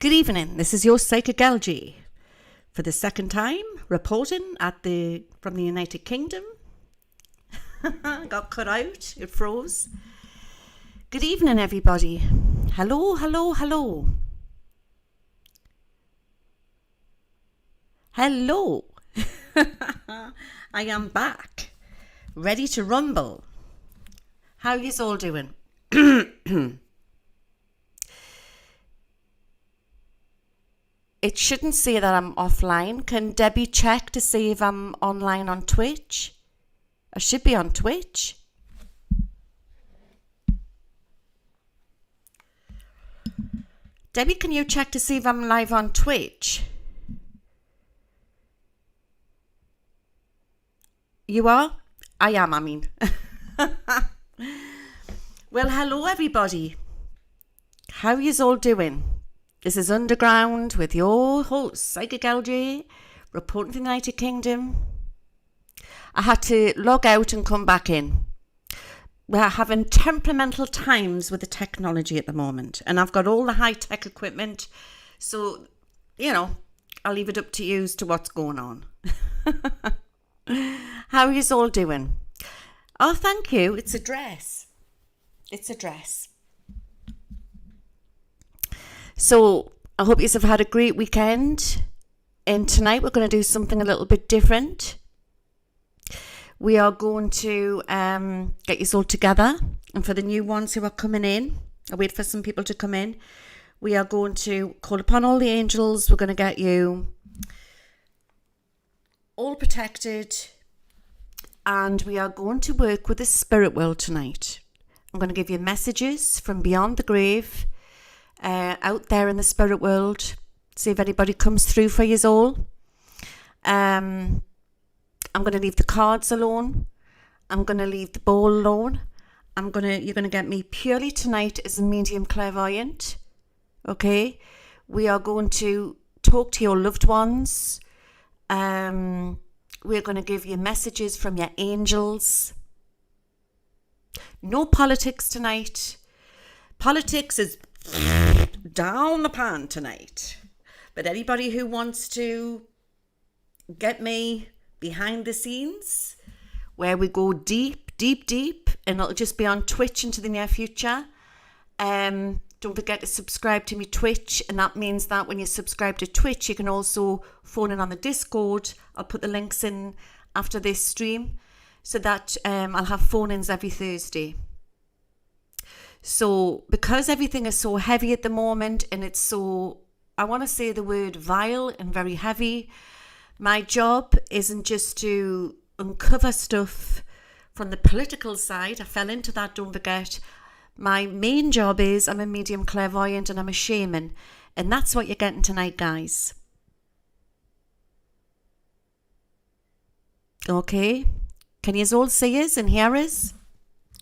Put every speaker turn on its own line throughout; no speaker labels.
Good evening, this is your psychic Algie for the second time, reporting from the United Kingdom. Got cut out, it froze. Good evening, everybody. Hello, hello, hello. Hello. I am back, ready to rumble. How are you all doing? It shouldn't say that I'm offline. Can Debbie check to see if I'm online on Twitch? I should be on Twitch. Debbie, can you check to see if I'm live on Twitch? You are? I am, I mean. Well, hello, everybody. How are you all doing? This is Underground with your host, Psychic LJ, reporting from the United Kingdom. I had to log out and come back in. We're having temperamental times with the technology at the moment, and I've got all the high-tech equipment, so, I'll leave it up to you as to what's going on. How are you all doing? Oh, thank you. It's a dress. It's a dress. So I hope you have had a great weekend, and tonight we're going to do something a little bit different. We are going to get you all together, and for the new ones who are coming in, I wait for some people to come in, we are going to call upon all the angels. We're going to get you all protected, and we are going to work with the spirit world tonight. I'm going to give you messages from beyond the grave, out there in the spirit world, see if anybody comes through for you all. I'm going to leave the cards alone. I'm going to leave the ball alone. You're going to get me purely tonight as a medium clairvoyant. Okay? We are going to talk to your loved ones. We're going to give you messages from your angels. No politics tonight. Politics is down the pan tonight. But anybody who wants to get me behind the scenes, where we go deep, and it'll just be on Twitch into the near future. Don't forget to subscribe to me Twitch, and that means that when you subscribe to Twitch, you can also phone in on the Discord. I'll put the links in after this stream, so that I'll have phone-ins every Thursday. So because everything is so heavy at the moment, and it's so, I want to say the word vile and very heavy, my job isn't just to uncover stuff from the political side. I fell into that, don't forget. My main job is I'm a medium clairvoyant and I'm a shaman. And that's what you're getting tonight, guys. Okay. Can you all see us and hear us?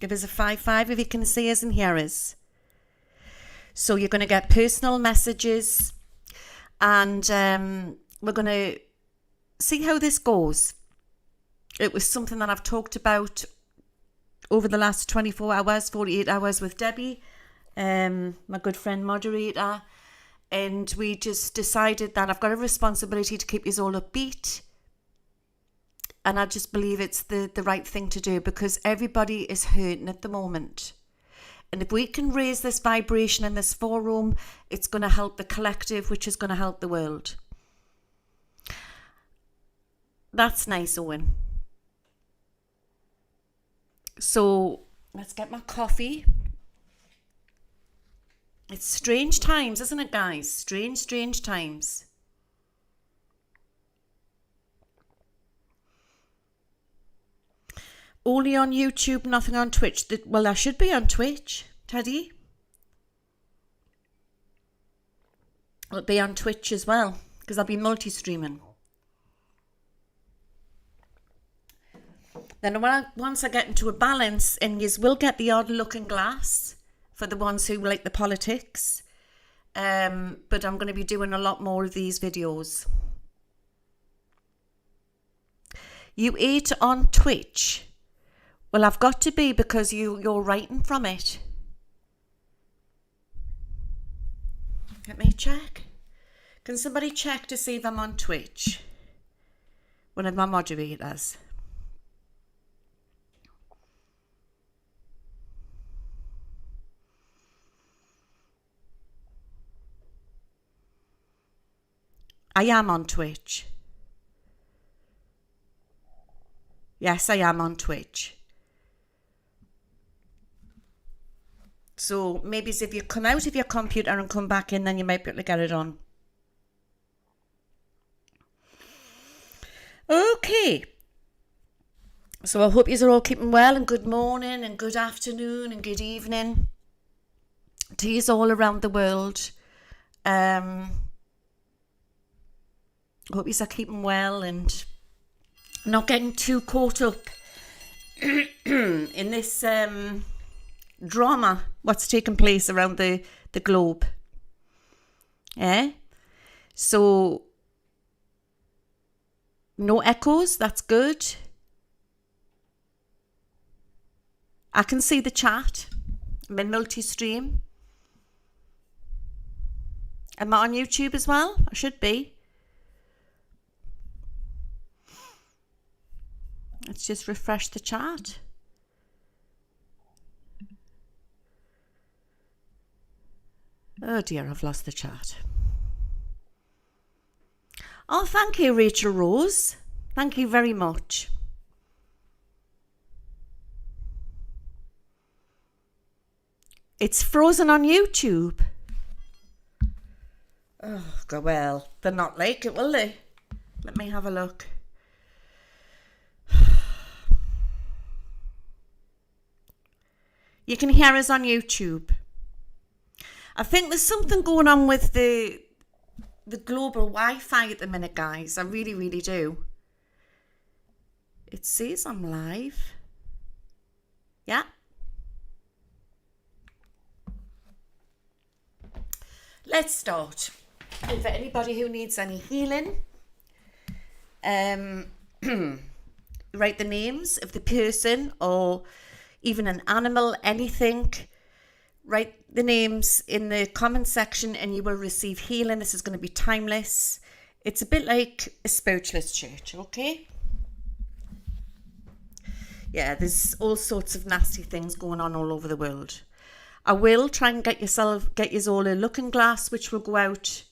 Give us a 5-5 if you can see us and hear us. So you're going to get personal messages, and we're going to see how this goes. It was something that I've talked about over the last 24 hours, 48 hours with Debbie, my good friend moderator, and we just decided that I've got a responsibility to keep you all upbeat. And I just believe it's the right thing to do, because everybody is hurting at the moment. And if we can raise this vibration in this forum, it's going to help the collective, which is going to help the world. That's nice, Owen. So let's get my coffee. It's strange times, isn't it, guys? Strange times. Only on YouTube, nothing on Twitch. Well, I should be on Twitch, Teddy. I'll be on Twitch as well, because I'll be multi-streaming. Then once I get into a balance, and you will get the odd looking glass for the ones who like the politics. But I'm going to be doing a lot more of these videos. You ate on Twitch. Well, I've got to be, because you're writing from it. Let me check. Can somebody check to see if I'm on Twitch? One of my moderators. I am on Twitch. Yes, I am on Twitch. So maybe if you come out of your computer and come back in, then you might be able to get it on. Okay. So I hope you're all keeping well, and good morning and good afternoon and good evening to you all around the world. Hope you're keeping well and not getting too caught up in this drama, what's taking place around the globe. So no echoes, that's good. I can see the chat. I'm in multi-stream. Am I on YouTube as well? I should be. Let's just refresh the chat. Oh dear, I've lost the chat. Oh, thank you, Rachel Rose. Thank you very much. It's frozen on YouTube. Oh, God, well, they're not like it, will they? Let me have a look. You can hear us on YouTube. I think there's something going on with the global Wi-Fi at the minute, guys. I really, really do. It says I'm live. Yeah. Let's start. And for anybody who needs any healing, write the names of the person or even an animal, anything. Write the names in the comment section and you will receive healing. This is going to be timeless. It's a bit like a spiritualist church, okay? Yeah, there's all sorts of nasty things going on all over the world. I will try and get you all a looking glass, which will go out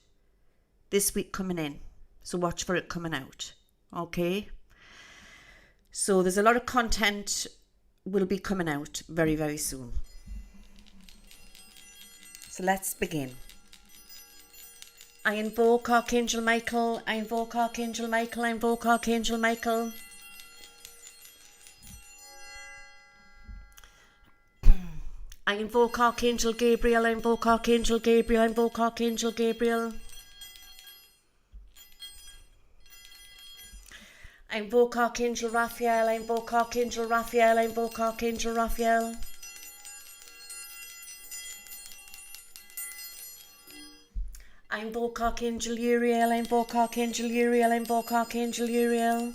this week coming in. So watch for it coming out, okay? So there's a lot of content will be coming out very, very soon. So let's begin. I invoke Archangel Michael. I invoke Archangel Michael. I invoke Archangel Michael. I invoke Archangel Gabriel. I invoke Archangel Gabriel. I invoke Archangel Gabriel. I invoke Archangel Raphael. I invoke Archangel Raphael. I invoke Archangel Raphael. I invoke Archangel Uriel. I invoke Archangel Uriel. I invoke Archangel Uriel.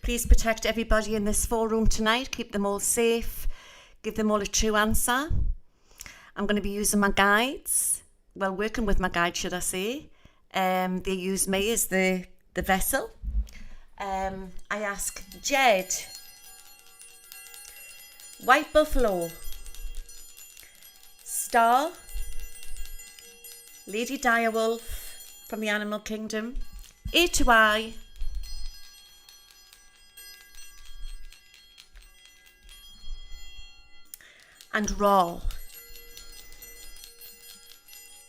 Please protect everybody in this forum tonight. Keep them all safe. Give them all a true answer. I'm going to be using my guides. Well, working with my guides, should I say. They use me as the vessel. I ask Jed, White Buffalo, Star, Lady Direwolf from the Animal Kingdom, A to I, and Raw.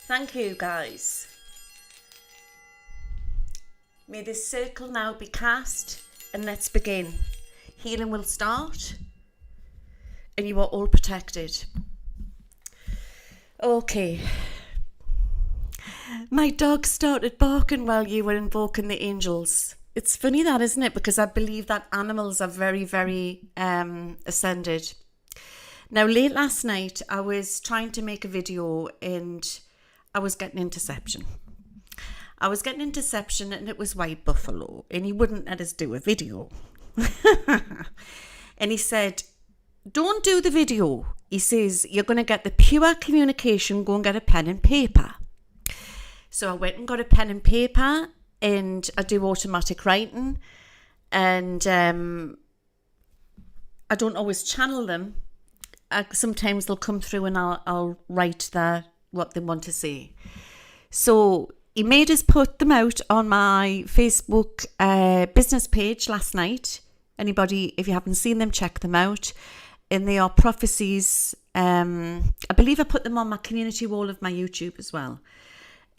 Thank you, guys. May this circle now be cast and let's begin. Healing will start and you are all protected. Okay. My dog started barking while you were invoking the angels. It's funny that, isn't it? Because I believe that animals are very, very ascended. Now, late last night, I was trying to make a video and I was getting interception. And it was White Buffalo and he wouldn't let us do a video. And he said, don't do the video. he says, you're going to get the pure communication, go and get a pen and paper. So I went and got a pen and paper, and I do automatic writing, and I don't always channel them. Sometimes they'll come through and I'll write what they want to say. So he made us put them out on my Facebook business page last night. Anybody, if you haven't seen them, check them out. And they are Prophecies. I believe I put them on my community wall of my YouTube as well.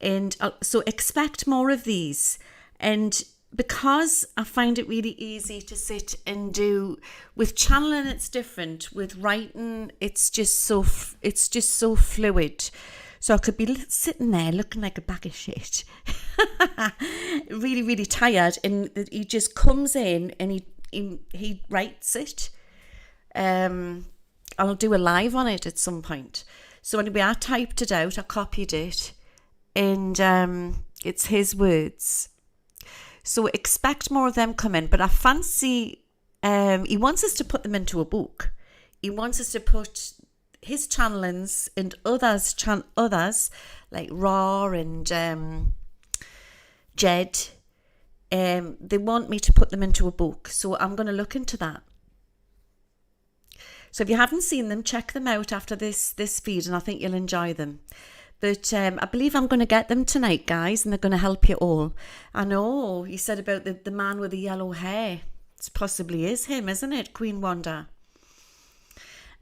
And so expect more of these. And because I find it really easy to sit and do, with channeling it's different, with writing it's just so fluid. So I could be sitting there looking like a bag of shit, really, really tired, and he just comes in and he writes it. I'll do a live on it at some point. So anyway, I typed it out, I copied it, and it's his words. So expect more of them coming, but I fancy, he wants us to put them into a book. He wants us to put his channelings and others like Ra and Jed. They want me to put them into a book, so I'm going to look into that. So if you haven't seen them, check them out after this feed, and I think you'll enjoy them. But I believe I'm going to get them tonight, guys, and they're going to help you all. I know, you said about the man with the yellow hair. It possibly is him, isn't it, Queen Wanda?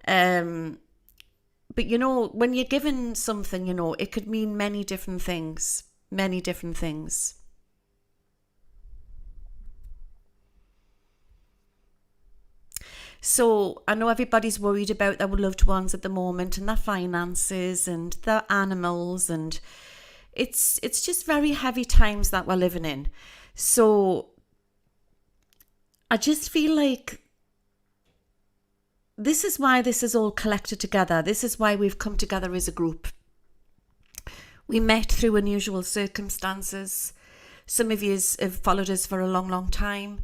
But, you know, when you're given something, you know, it could mean many different things. Many different things. So I know everybody's worried about their loved ones at the moment and their finances and their animals, and it's just very heavy times that we're living in. So I just feel like this is why this is all collected together. This is why we've come together as a group. We met through unusual circumstances. Some of you have followed us for a long, long time,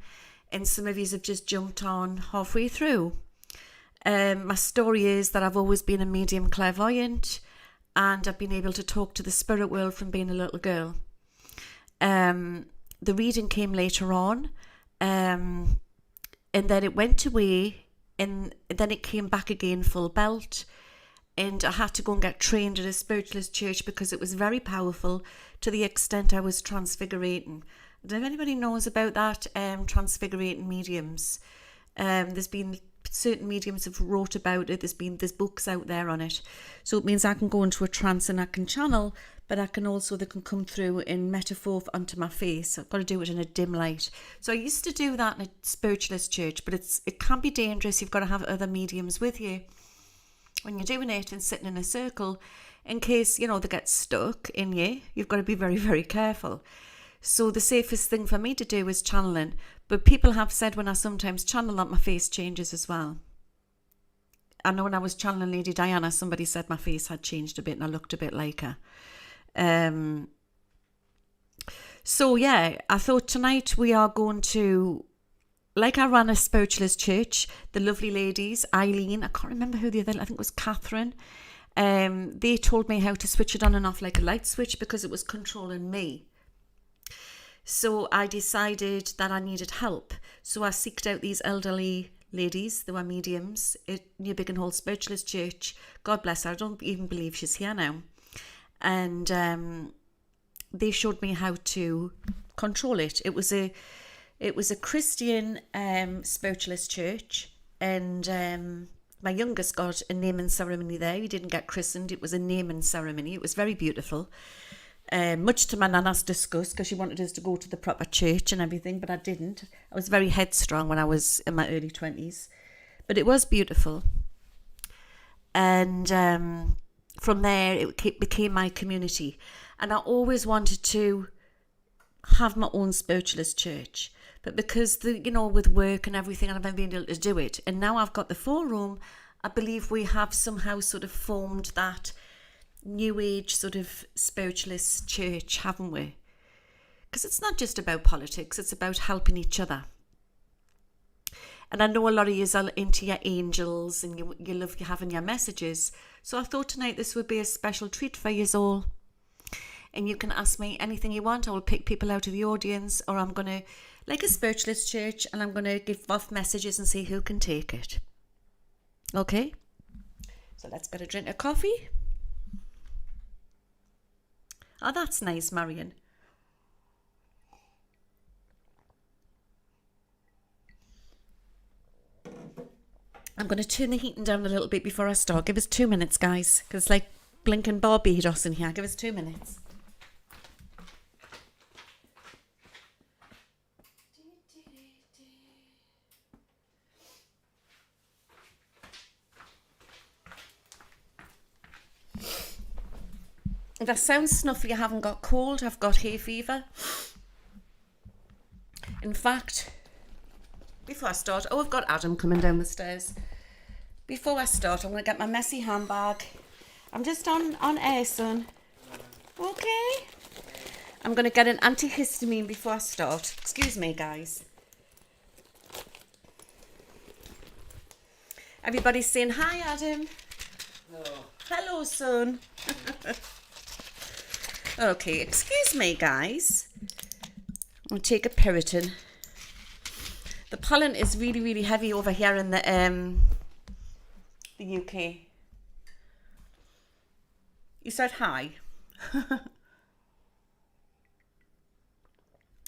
and some of you have just jumped on halfway through. My story is that I've always been a medium clairvoyant, and I've been able to talk to the spirit world from being a little girl. The reading came later on, and then it went away, and then it came back again full belt, and I had to go and get trained at a spiritualist church because it was very powerful to the extent I was transfigurating. I don't know if anybody knows about that, transfigurating mediums. There's been certain mediums have wrote about it. There's books out there on it. So it means I can go into a trance and I can channel, but they can come through in metaphor onto my face. I've got to do it in a dim light. So I used to do that in a spiritualist church, but it can be dangerous. You've got to have other mediums with you when you're doing it and sitting in a circle, in case, you know, they get stuck in you. You've got to be very, very careful. So the safest thing for me to do is channeling. But people have said when I sometimes channel that my face changes as well. I know when I was channeling Lady Diana, somebody said my face had changed a bit and I looked a bit like her. So yeah, I thought tonight we are going to, like I ran a spiritualist church, the lovely ladies, Eileen, I can't remember who the other, I think it was Catherine. They told me how to switch it on and off like a light switch because it was controlling me. So I decided that I needed help. So I seeked out these elderly ladies. They were mediums at New Biggin Hall Spiritualist Church. God bless her. I don't even believe she's here now. And they showed me how to control it. It was a Christian spiritualist church, and my youngest got a naming ceremony there. He didn't get christened. It was a naming ceremony. It was very beautiful. Much to my nana's disgust because she wanted us to go to the proper church and everything, but I didn't. I was very headstrong when I was in my early 20s. But it was beautiful. And from there, it became my community. And I always wanted to have my own spiritualist church. But because, with work and everything, I've never been able to do it. And now I've got the 4-room, I believe we have somehow sort of formed that new age sort of spiritualist church, haven't we? Because it's not just about politics, it's about helping each other. And I know a lot of you are into your angels and you love having your messages. So I thought tonight this would be a special treat for you all. And you can ask me anything you want. I will pick people out of the audience, or I'm going to, like a spiritualist church, and I'm going to give off messages and see who can take it. Okay? So let's get a drink of coffee. Oh, that's nice, Marion. I'm going to turn the heating down a little bit before I start. Give us 2 minutes, guys, because it's like blinking Barbados in here. Give us 2 minutes. If that sounds snuffy, I haven't got cold. I've got hay fever. In fact, before I start, I've got Adam coming down the stairs. Before I start, I'm going to get my messy handbag. I'm just on air, son. Okay. I'm going to get an antihistamine before I start. Excuse me, guys. Everybody's saying hi, Adam.
Hello.
Hello, son. Okay, excuse me, guys. I'll take a Piriton. The pollen is really, really heavy over here in the UK. You said hi.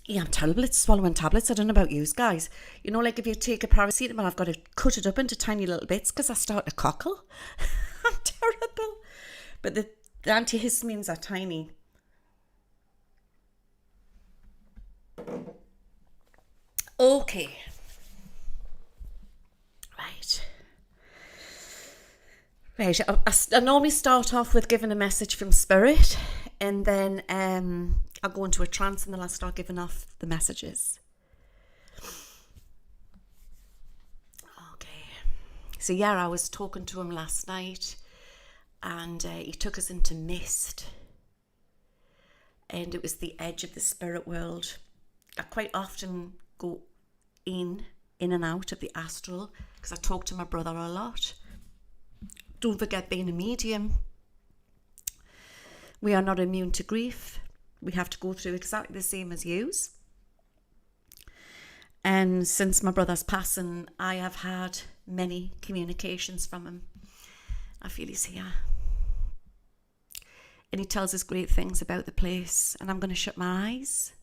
Yeah, I'm terrible at swallowing tablets. I don't know about you guys. You know, like if you take a paracetamol, I've got to cut it up into tiny little bits because I start to cockle. I'm terrible. But the antihistamines are tiny. Okay. Right, I normally start off with giving a message from Spirit, and then I'll go into a trance, and then I'll start giving off the messages. Okay. So yeah, I was talking to him last night, and he took us into mist, and it was the edge of the spirit world. I quite often go in and out of the astral because I talk to my brother a lot. Don't forget, being a medium, we are not immune to grief. We have to go through exactly the same as yous. And since my brother's passing, I have had many communications from him. I feel he's here. And he tells us great things about the place. And I'm going to shut my eyes.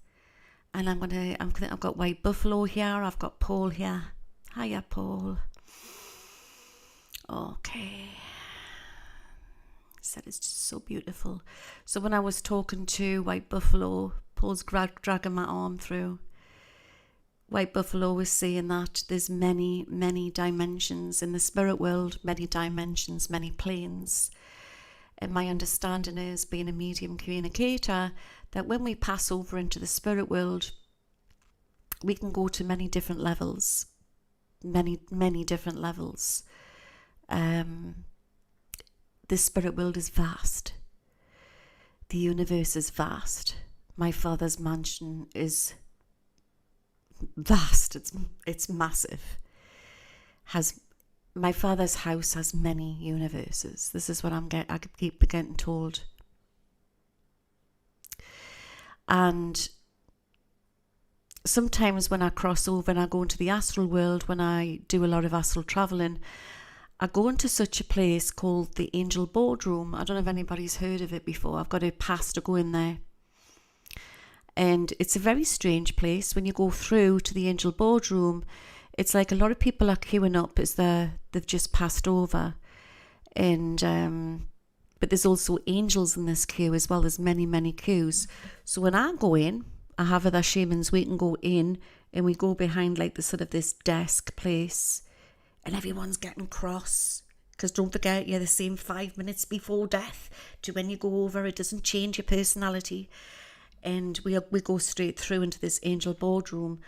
And I've got White Buffalo here. I've got Paul here. Hiya, Paul. Okay. Said it's just so beautiful. So when I was talking to White Buffalo, Paul's dragging my arm through. White Buffalo was saying that there's many, many dimensions in the spirit world, many dimensions, many planes. And my understanding is, being a medium communicator, that when we pass over into the spirit world, we can go to many different levels. Many, many different levels. The spirit world is vast. The universe is vast. My father's mansion is vast. It's massive. My father's house has many universes. This is what I keep getting told. And sometimes when I cross over and I go into the astral world, when I do a lot of astral traveling, I go into such a place called the Angel Boardroom. I don't know if anybody's heard of it before. I've got a pass to go in there. And it's a very strange place. When you go through to the Angel Boardroom, it's like a lot of people are queuing up as they've just passed over. And but there's also angels in this queue as well. There's many, many queues. So when I go in, I have other shamans. We can go in and we go behind like the sort of this desk place. And everyone's getting cross. Because don't forget, you're the same 5 minutes before death to when you go over. It doesn't change your personality. And we go straight through into this angel boardroom.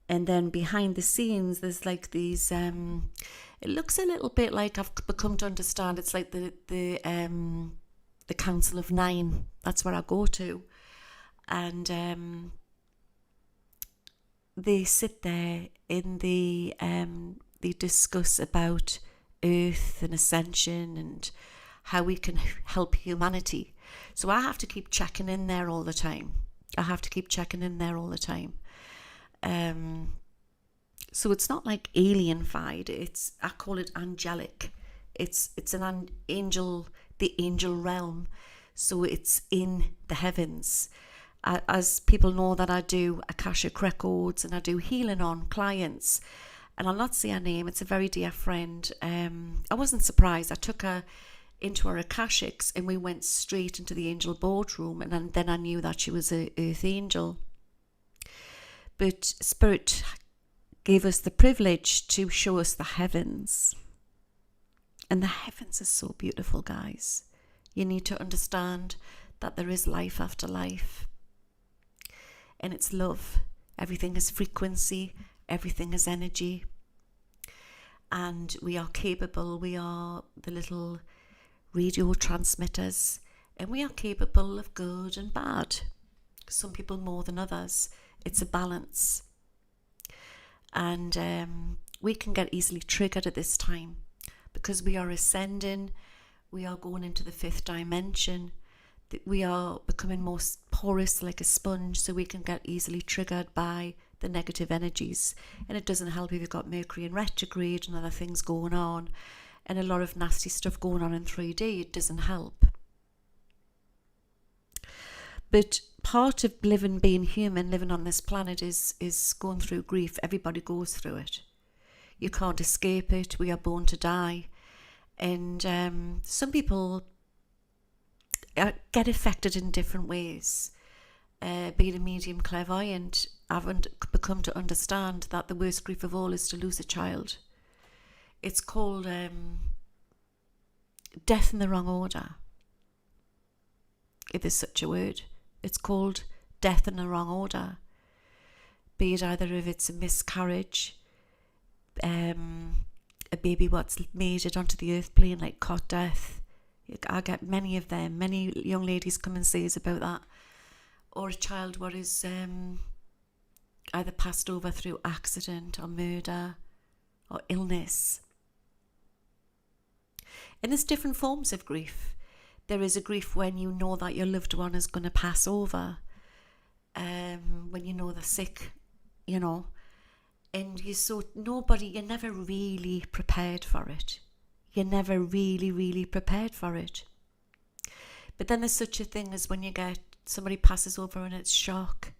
And then behind the scenes, there's like these... it looks a little bit like, I've become to understand, it's like the Council of Nine. That's where I go to. And they sit there and they discuss about Earth and ascension and how we can help humanity. So I have to keep checking in there all the time. So it's not like alienified. I call it angelic. It's an angel, the angel realm. So it's in the heavens. As people know that I do Akashic Records and I do healing on clients, and I'll not say her name, it's a very dear friend. I wasn't surprised. I took her into her Akashics and we went straight into the angel boardroom, and then I knew that she was a earth angel. But Spirit gave us the privilege to show us the heavens. And the heavens are so beautiful, guys. You need to understand that there is life after life. And it's love. Everything is frequency. Everything is energy. And we are capable. We are the little radio transmitters. And we are capable of good and bad. Some people more than others. It's a balance. And we can get easily triggered at this time because we are ascending. We are going into the fifth dimension. We are becoming more porous like a sponge, so we can get easily triggered by the negative energies. And it doesn't help if you've got Mercury in retrograde and other things going on and a lot of nasty stuff going on in 3D. It doesn't help. But part of being human, living on this planet is going through grief. Everybody goes through it. You can't escape it. We are born to die. And some people get affected in different ways. Being a medium clairvoyant, I've become to understand that the worst grief of all is to lose a child. It's called death in the wrong order, if there's such a word. It's called death in the wrong order. Be it either if it's a miscarriage, a baby what's made it onto the earth plane, like cot death. I get many of them. Many young ladies come and say about that. Or a child what is either passed over through accident or murder or illness. And there's different forms of grief. There is a grief when you know that your loved one is going to pass over. When you know they're sick, you know. And you're never really prepared for it. You're never really, really prepared for it. But then there's such a thing as when you get somebody passes over and it's shock.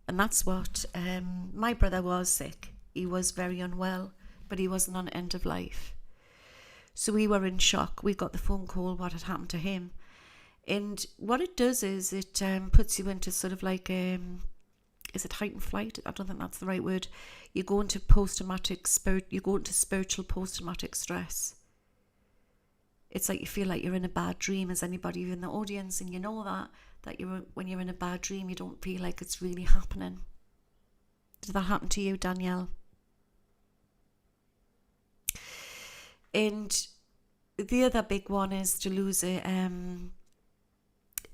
And that's what my brother was sick. He was very unwell, but he wasn't on end of life. So we were in shock. We got the phone call what had happened to him. And what it does is it puts you into sort of like, is it heightened flight? I don't think that's the right word. You go into spiritual post-traumatic stress. It's like you feel like you're in a bad dream. As anybody in the audience, and you know that when you're in a bad dream, you don't feel like it's really happening. Did that happen to you, Danielle? And the other big one is to lose a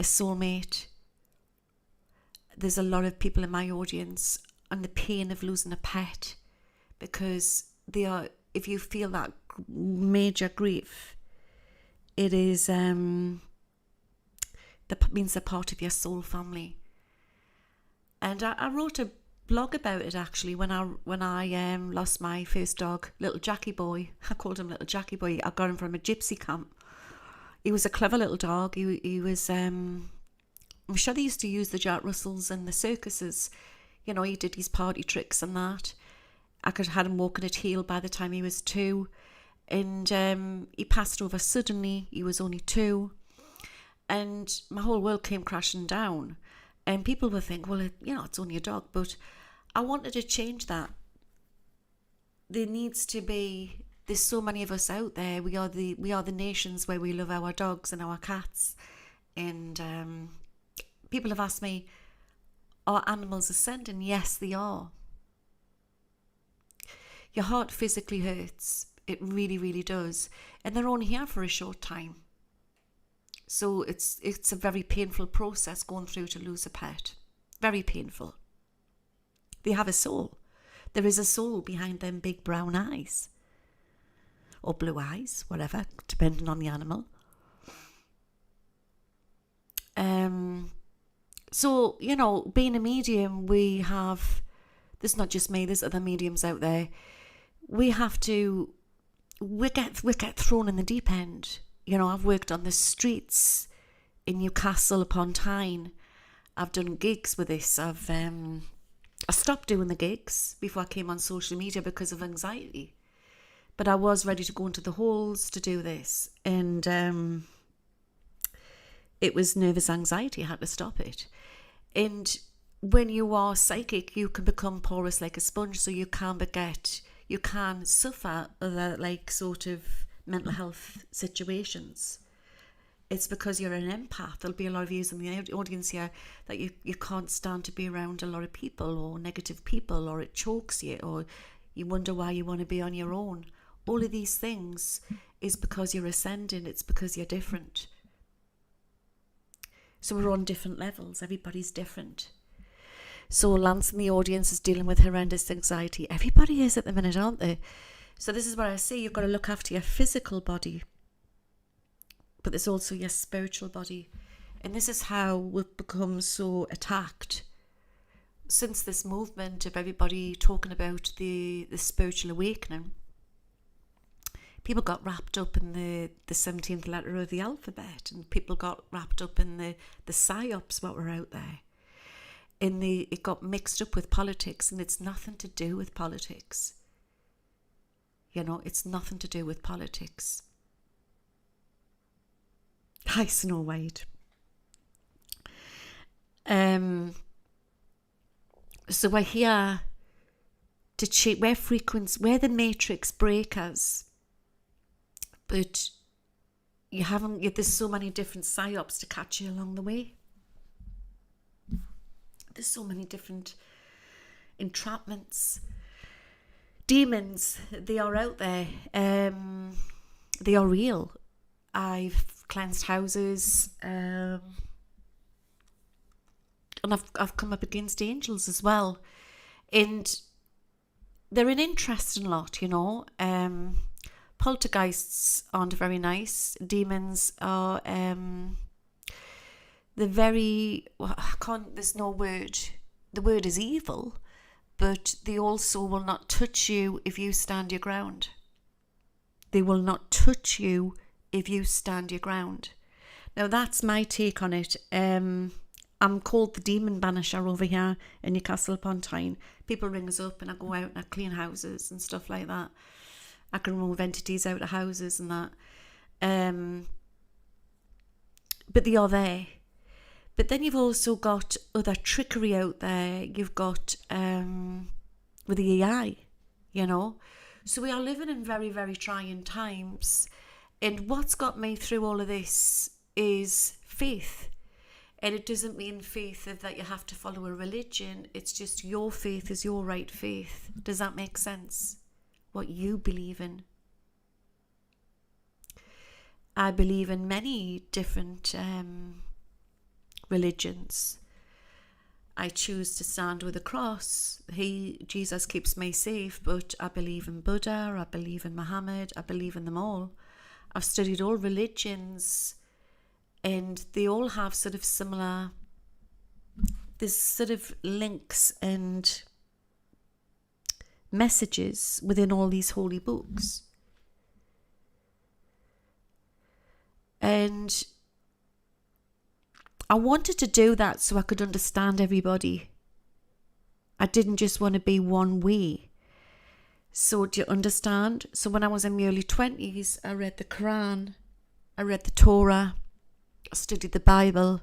soulmate. There's a lot of people in my audience and the pain of losing a pet, because if you feel that major grief, it is that means they're part of your soul family. And I wrote a blog about it actually when I lost my first dog, little Jackie Boy. I called him little Jackie Boy. I got him from a gypsy camp. He was a clever little dog. He was I'm sure they used to use the Jack Russells and the circuses. You know, he did his party tricks and that. I could have had him walking at heel by the time he was 2. And he passed over suddenly. He was only 2. And my whole world came crashing down. And people would think, well, it's only a dog. But I wanted to change that. There's so many of us out there. We are the nations where we love our dogs and our cats. And people have asked me, are animals ascending? Yes, they are. Your heart physically hurts. It really, really does. And they're only here for a short time. So it's a very painful process going through to lose a pet. Very painful. They have a soul. There is a soul behind them big brown eyes. Or blue eyes, whatever, depending on the animal. So, you know, being a medium, there's not just me, there's other mediums out there. We get thrown in the deep end. You know, I've worked on the streets in Newcastle upon Tyne. I've done gigs with this. I stopped doing the gigs before I came on social media because of anxiety. But I was ready to go into the halls to do this. And it was nervous anxiety. I had to stop it. And when you are psychic, you can become porous like a sponge. So you can suffer other like sort of mental health situations. It's because you're an empath. There'll be a lot of yous in the audience here that you can't stand to be around a lot of people or negative people, or it chokes you, or you wonder why you want to be on your own. All of these things is because you're ascending. It's because you're different. So we're on different levels. Everybody's different. So Lance in the audience is dealing with horrendous anxiety. Everybody is at the minute, aren't they? So this is what I say. You've got to look after your physical body. But there's also your spiritual body. And this is how we've become so attacked. Since this movement of everybody talking about the spiritual awakening, people got wrapped up in the 17th letter of the alphabet, and people got wrapped up in the psyops what were out there. It got mixed up with politics, and it's nothing to do with politics. You know, it's nothing to do with politics. Hi, Snow White. So we're here to check, we're the matrix breakers. But there's so many different psyops to catch you along the way. There's so many different entrapments. Demons, they are out there. They are real. I've cleansed houses, and I've come up against angels as well. And they're an interesting lot, you know. Poltergeists aren't very nice. Demons are, there's no word. The word is evil, but they also will not touch you if you stand your ground. They will not touch you if you stand your ground. Now that's my take on it. I'm called the Demon Banisher over here in Newcastle upon Tyne. People ring us up and I go out and I clean houses and stuff like that. I can remove entities out of houses and that. But they are there. But then you've also got other trickery out there. You've got with the AI, you know. So we are living in very, very trying times. And what's got me through all of this is faith. And it doesn't mean faith that you have to follow a religion. It's just your faith is your right faith. Does that make sense? What you believe in. I believe in many different religions. I choose to stand with a cross. Jesus keeps me safe, but I believe in Buddha, I believe in Muhammad, I believe in them all. I've studied all religions, and they all have sort of similar, there's sort of links and messages within all these holy books. And I wanted to do that so I could understand everybody. I didn't just want to be one way. So do you understand? So when I was in my early 20s, I read the Quran, I read the Torah, I studied the Bible,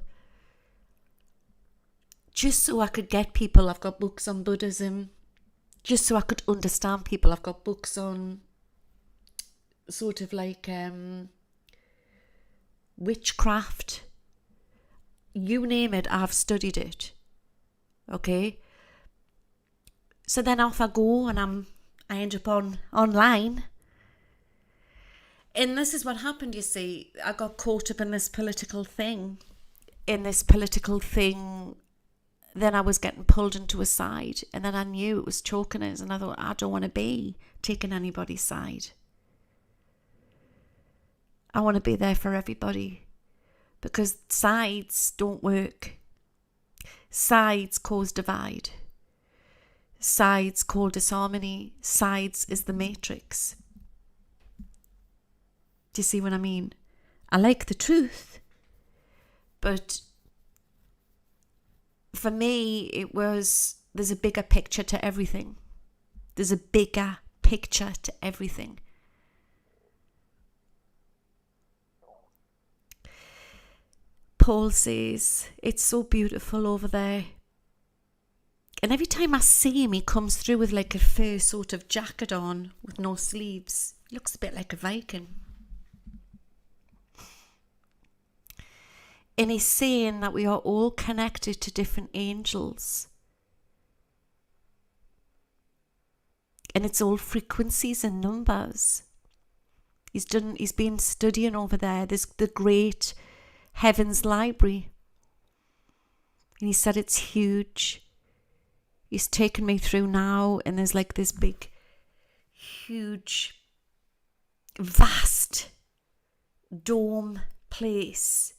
just so I could get people. I've got books on Buddhism, just so I could understand people. I've got books on sort of like witchcraft. You name it, I've studied it. Okay? So then off I go, and I end up online. And this is what happened, you see. I got caught up in this political thing. then I was getting pulled into a side, and then I knew it was choking us, and I thought, I don't want to be taking anybody's side. I want to be there for everybody, because sides don't work. Sides cause divide. Sides cause disharmony. Sides is the matrix. Do you see what I mean? I like the truth, but for me, there's a bigger picture to everything. There's a bigger picture to everything. Paul says, it's so beautiful over there. And every time I see him, he comes through with like a fur sort of jacket on with no sleeves. He looks a bit like a Viking. And he's saying that we are all connected to different angels. And it's all frequencies and numbers. He's been studying over there. There's the great Heaven's Library. And he said it's huge. He's taken me through now, and there's like this big, huge, vast dome place.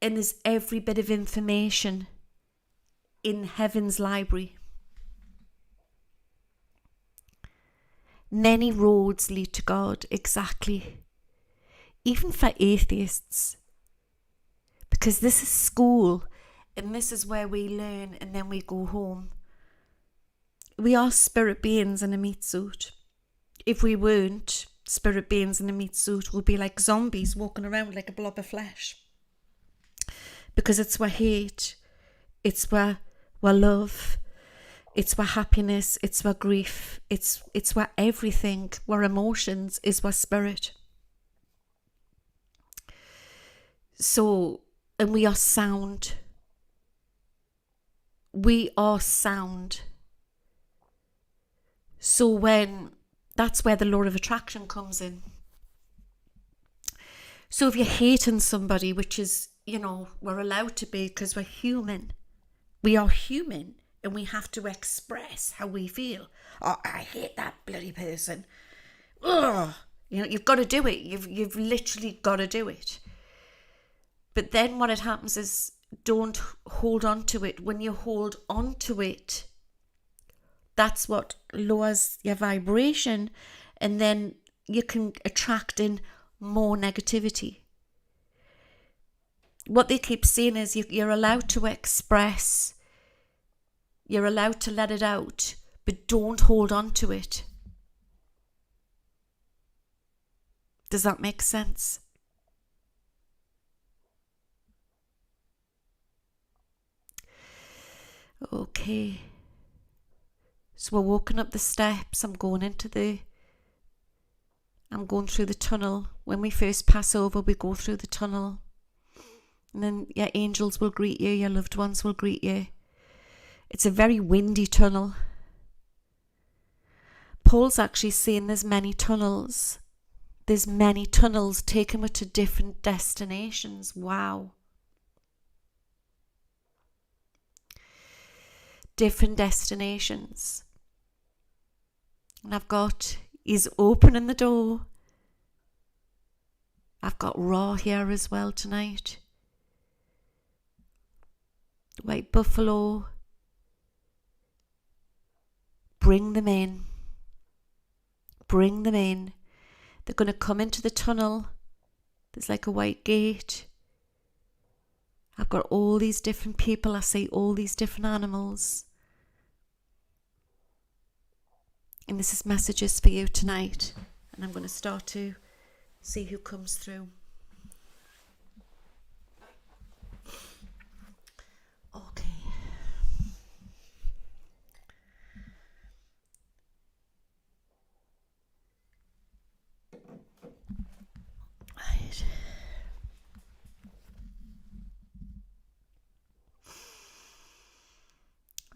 And there's every bit of information in Heaven's Library. Many roads lead to God, exactly. Even for atheists. Because this is school, and this is where we learn, and then we go home. We are spirit beings in a meat suit. If we weren't spirit beings in a meat suit, we'd be like zombies walking around like a blob of flesh. Because it's where hate, it's where love, it's where happiness, it's where grief, it's where everything, where emotions is where spirit. So, and we are sound. We are sound. So that's where the law of attraction comes in. So if you're hating somebody, which is, we're allowed to be because we're human. We are human, and we have to express how we feel. Oh, I hate that bloody person. Ugh. You've got to do it. You've literally got to do it. But then what happens is, don't hold on to it. When you hold on to it, that's what lowers your vibration, and then you can attract in more negativity. What they keep saying is you're allowed to express, you're allowed to let it out, but don't hold on to it. Does that make sense? Okay. So we're walking up the steps. I'm going through the tunnel. When we first pass over, we go through the tunnel. And then your angels will greet you, your loved ones will greet you. It's a very windy tunnel. Paul's actually saying there's many tunnels. There's many tunnels taking me to different destinations. Wow. Different destinations. And he's opening the door. I've got Raw here as well tonight. White buffalo. Bring them in. Bring them in. They're going to come into the tunnel. There's like a white gate. I've got all these different people. I see all these different animals. And this is messages for you tonight. And I'm going to start to see who comes through. Okay. Right.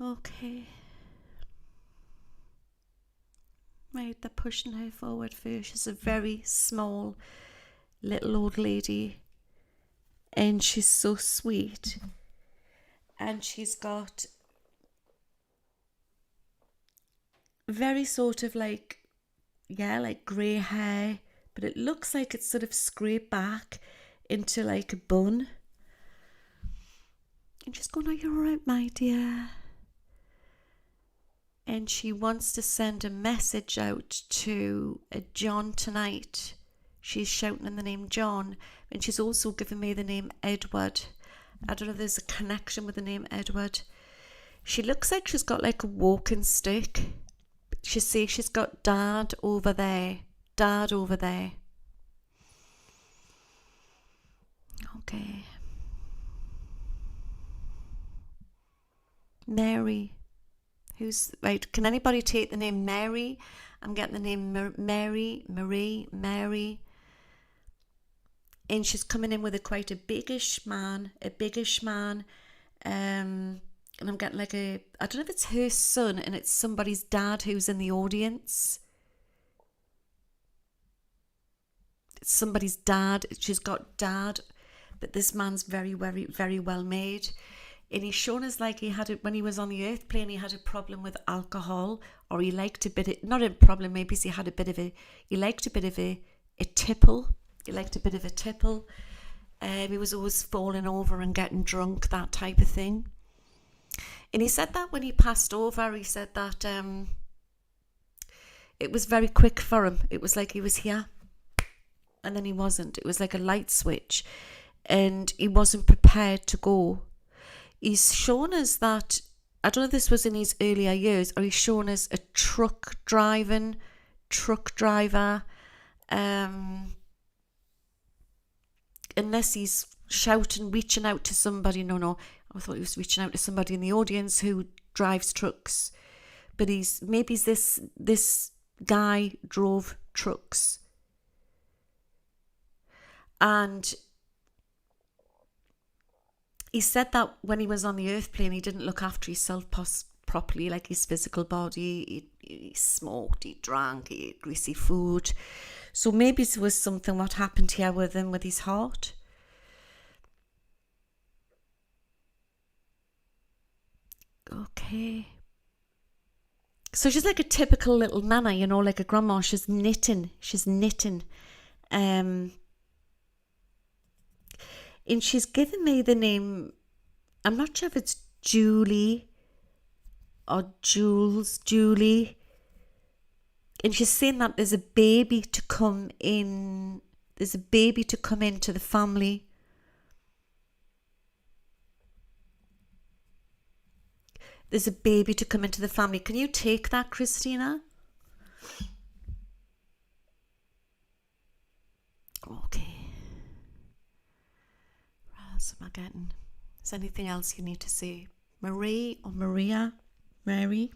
Okay. Right, they're pushing her forward first. She's a very small little old lady. and she's so sweet. And she's got very sort of like grey hair, but it looks like it's sort of scraped back into like a bun. And she's going, "Are you all right, my dear?" And she wants to send a message out to John tonight. She's shouting in the name John, and she's also given me the name Edward. I don't know if there's a connection with the name Edward. She looks like she's got like a walking stick. She says she's got Dad over there. Dad over there. Okay. Mary. Who's right? Can anybody take the name Mary? I'm getting the name Mary. And she's coming in with quite a biggish man. And I'm getting like I don't know if it's her son and it's somebody's dad who's in the audience. It's somebody's dad. She's got dad, but this man's very, very, very well made. And he's shown us like he had it when he was on the earth plane. He had a problem with alcohol, or he liked a bit of, not a problem, maybe he had a bit of he liked a bit of a tipple. He liked a bit of a tipple. He was always falling over and getting drunk, that type of thing. And he said that when he passed over, he said that it was very quick for him. It was like he was here and then he wasn't. It was like a light switch and he wasn't prepared to go. He's shown us that, I don't know if this was in his earlier years, or he's shown us a truck driver, unless he's shouting, reaching out to somebody. No, I thought he was reaching out to somebody in the audience who drives trucks. But this guy drove trucks. And he said that when he was on the earth plane, he didn't look after himself properly, like his physical body. He smoked, he drank, he ate greasy food. So maybe it was something what happened here with him, with his heart. Okay. So she's like a typical little nana, like a grandma. She's knitting. And she's given me the name, I'm not sure if it's Julie or Julie. And she's saying that there's a baby to come in. There's a baby to come into the family. There's a baby to come into the family. Can you take that, Christina? Okay. What else am I getting? Is there anything else you need to say? Marie or Maria? Mary?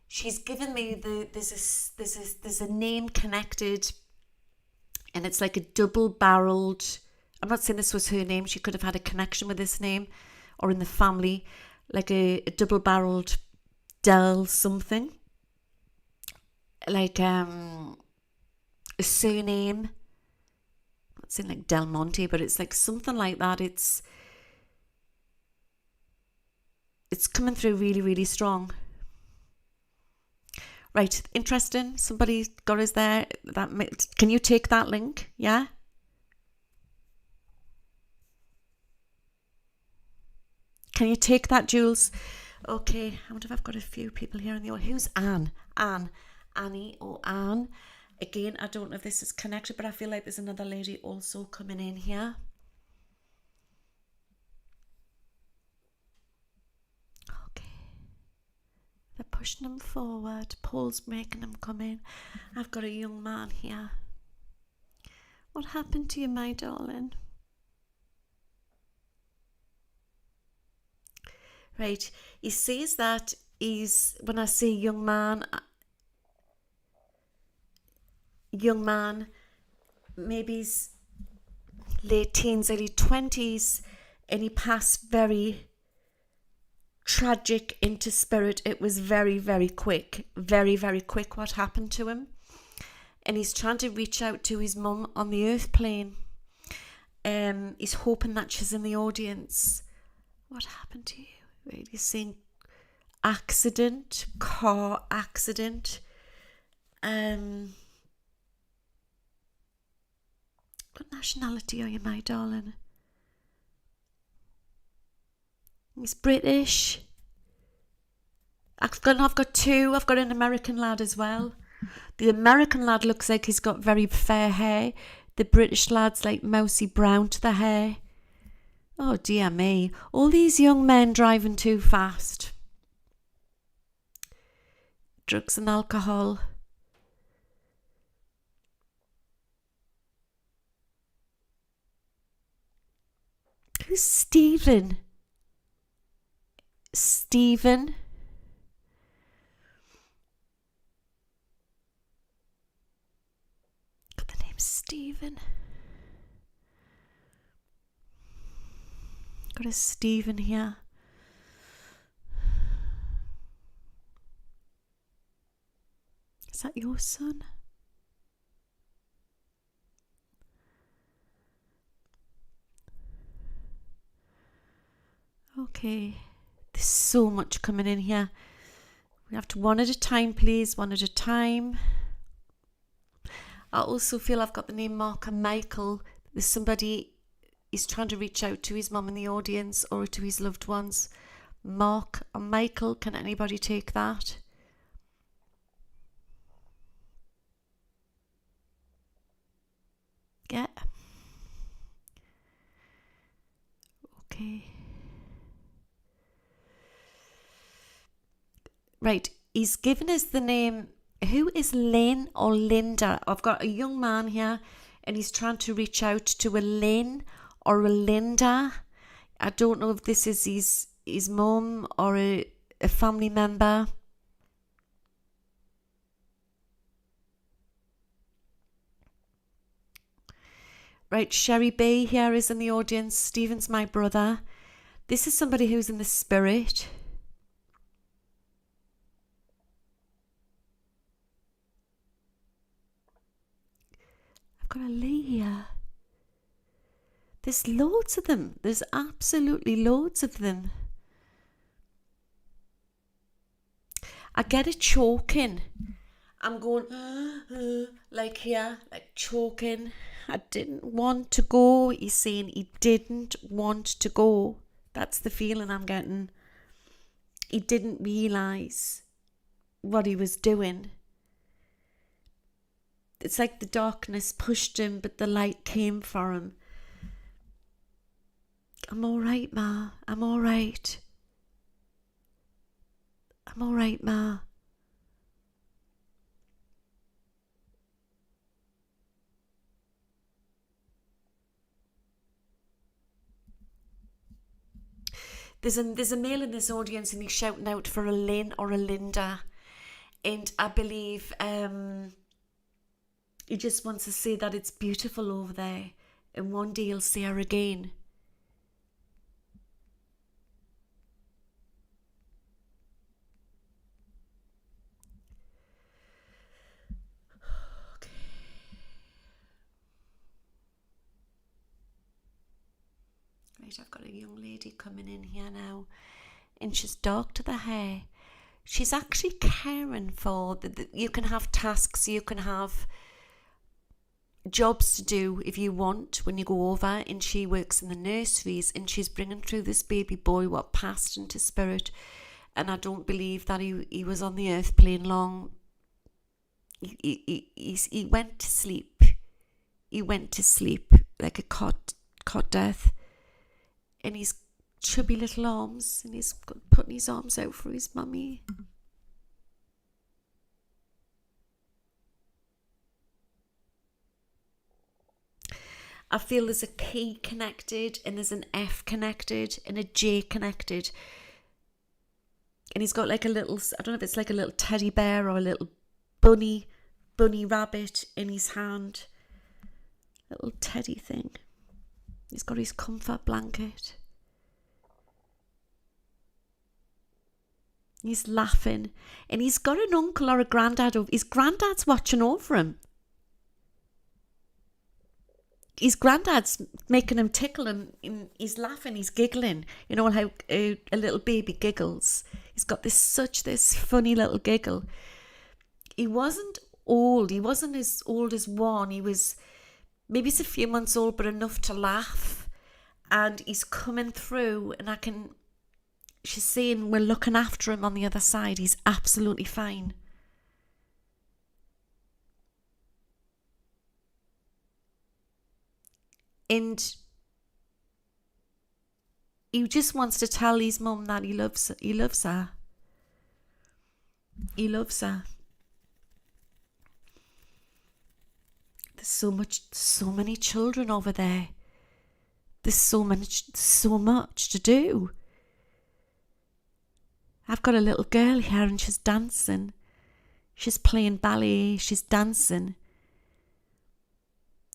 She's given me there's a name connected, and it's like a double-barreled. I'm not saying this was her name. She could have had a connection with this name, or in the family, like a double-barreled Del something, like a surname. I'm not saying like Del Monte, but it's like something like that. It's coming through really, really strong. Right, interesting. Somebody got us there. Can you take that link? Yeah. Can you take that, Jules? Okay. I wonder if I've got a few people here in the audience. Who's Anne? Annie or Anne? Again, I don't know if this is connected, but I feel like there's another lady also coming in here. They're pushing them forward. Paul's making them come in. I've got a young man here. What happened to you, my darling? Right. He says that when I say young man, maybe he's late teens, early 20s, and he passed very tragic into spirit. It was very, very quick. Very, very quick what happened to him. and he's trying to reach out to his mum on the earth plane. He's hoping that she's in the audience. What happened to you? Right, he's saying accident, car accident. What nationality are you, my darling? He's British. I've got two. I've got an American lad as well. The American lad looks like he's got very fair hair. The British lad's like mousy brown to the hair. Oh dear me. All these young men driving too fast. Drugs and alcohol. Who's Stephen? Stephen? Got the name Stephen. Got a Stephen here. Is that your son? Okay. There's so much coming in here. We have to one at a time, please. One at a time. I also feel I've got the name Mark and Michael. There's somebody he's trying to reach out to his mum in the audience or to his loved ones. Mark and Michael. Can anybody take that? Yeah. Okay. Right, he's given us the name. Who is Lynn or Linda? I've got a young man here and he's trying to reach out to a Lynn or a Linda. I don't know if this is his mum or a family member. Right, Sherry B here is in the audience. Stephen's my brother. This is somebody who's in the spirit. I've got a Lee here. There's loads of them. There's absolutely loads of them. I get a choking. I'm going like here, like choking. I didn't want to go. He's saying he didn't want to go. That's the feeling I'm getting. He didn't realise what he was doing. It's like the darkness pushed him, but the light came for him. I'm all right, Ma. I'm all right. I'm all right, Ma. There's a male in this audience and he's shouting out for a Lynn or a Linda. And I believe he just wants to say that it's beautiful over there. And one day he'll see her again. Okay. Right, I've got a young lady coming in here now. And she's dark to the hair. She's actually caring for... you can have tasks, you can have jobs to do if you want when you go over, and she works in the nurseries and she's bringing through this baby boy what passed into spirit, and I don't believe that he was on the earth plane long. He went to sleep. He went to sleep like a cot death, and he's chubby little arms and he's putting his arms out for his mummy. I feel there's a K connected and there's an F connected and a J connected. And he's got like a little, I don't know if it's like a little teddy bear or a little bunny rabbit in his hand. Little teddy thing. He's got his comfort blanket. He's laughing. And he's got an uncle or a granddad. His granddad's watching over him. his granddad's making him tickle him. He's laughing, he's giggling. You know how a little baby giggles. He's got this funny little giggle. He wasn't old. He wasn't as old as one. He was maybe it's a few months old, but enough to laugh. And he's coming through, and she's saying we're looking after him on the other side. He's absolutely fine. And he just wants to tell his mum that he loves her. He loves her. There's so many children over there. There's so much to do. I've got a little girl here and she's dancing. She's playing ballet, she's dancing.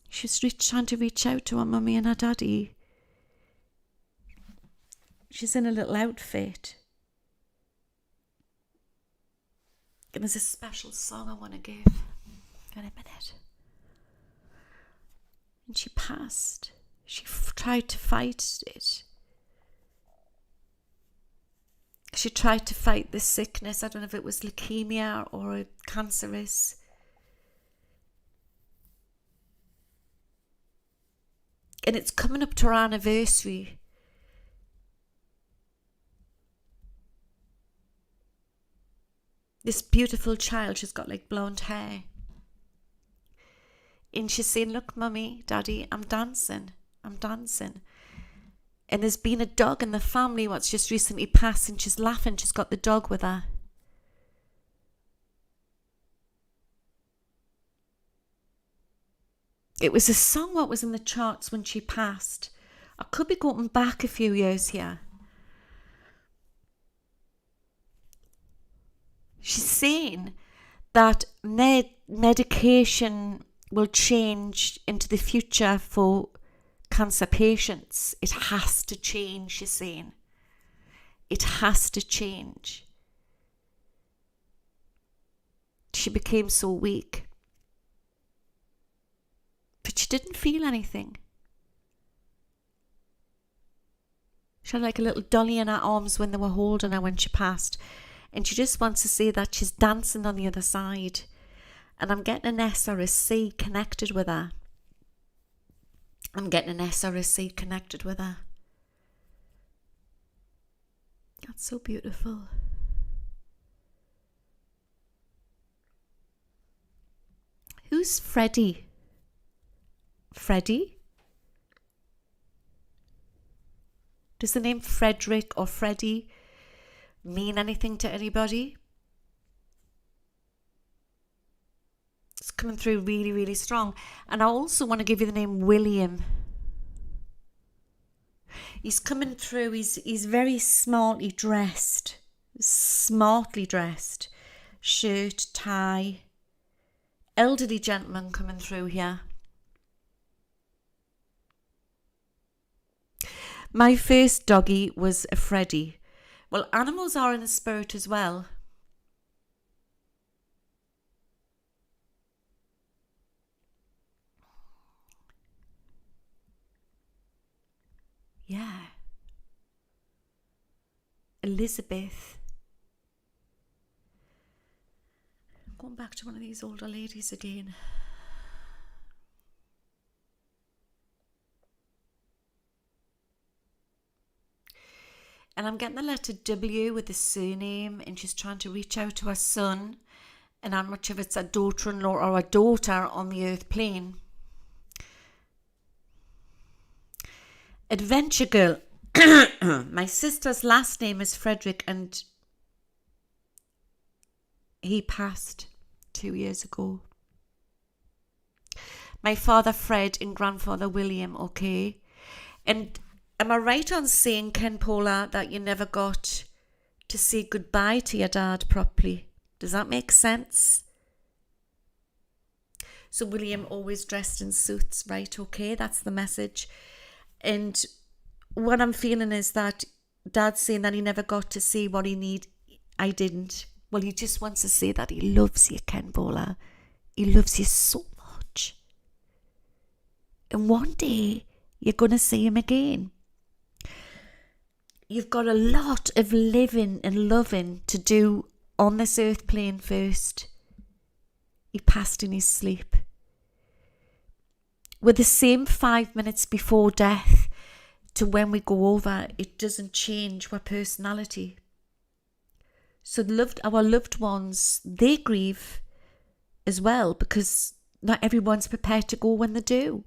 She's trying to reach out to her mummy and her daddy. She's in a little outfit. And there's a special song I want to give in a minute. And she passed. She tried to fight it. She tried to fight this sickness. I don't know if it was leukemia or a cancerous. And it's coming up to her anniversary. This beautiful child, she's got like blonde hair. And she's saying, look, mummy, daddy, I'm dancing. And there's been a dog in the family what's just recently passed, and she's laughing. She's got the dog with her. It was a song what was in the charts when she passed. I could be going back a few years here. She's saying that medication will change into the future for cancer patients. It has to change, she's saying. It has to change. She became so weak. But she didn't feel anything. She had like a little dolly in her arms when they were holding her when she passed. And she just wants to say that she's dancing on the other side. And I'm getting an SRSC connected with her. That's so beautiful. Who's Freddie? Freddie? Does the name Frederick or Freddie mean anything to anybody? It's coming through really, really strong. And I also want to give you the name William. He's coming through. He's very smartly dressed. Shirt, tie. Elderly gentleman coming through here. My first doggy was a Freddie. Well, animals are in the spirit as well. Yeah. Elizabeth. Going back to one of these older ladies again. And I'm getting the letter W with the surname, and she's trying to reach out to her son, and how much of it's a daughter-in-law or a daughter on the earth plane. Adventure girl. My sister's last name is Frederick, and he passed 2 years ago. My father Fred and grandfather William, okay? And am I right on saying, Ken Paula, that you never got to say goodbye to your dad properly? Does that make sense? So William always dressed in suits, right? Okay, that's the message. And what I'm feeling is that Dad's saying that he never got to see what he need. I didn't. Well, he just wants to say that he loves you, Ken Paula. He loves you so much. And one day you're going to see him again. You've got a lot of living and loving to do on this earth plane first. He passed in his sleep. With the same 5 minutes before death to when we go over, it doesn't change our personality. So our loved ones, they grieve as well, because not everyone's prepared to go when they do.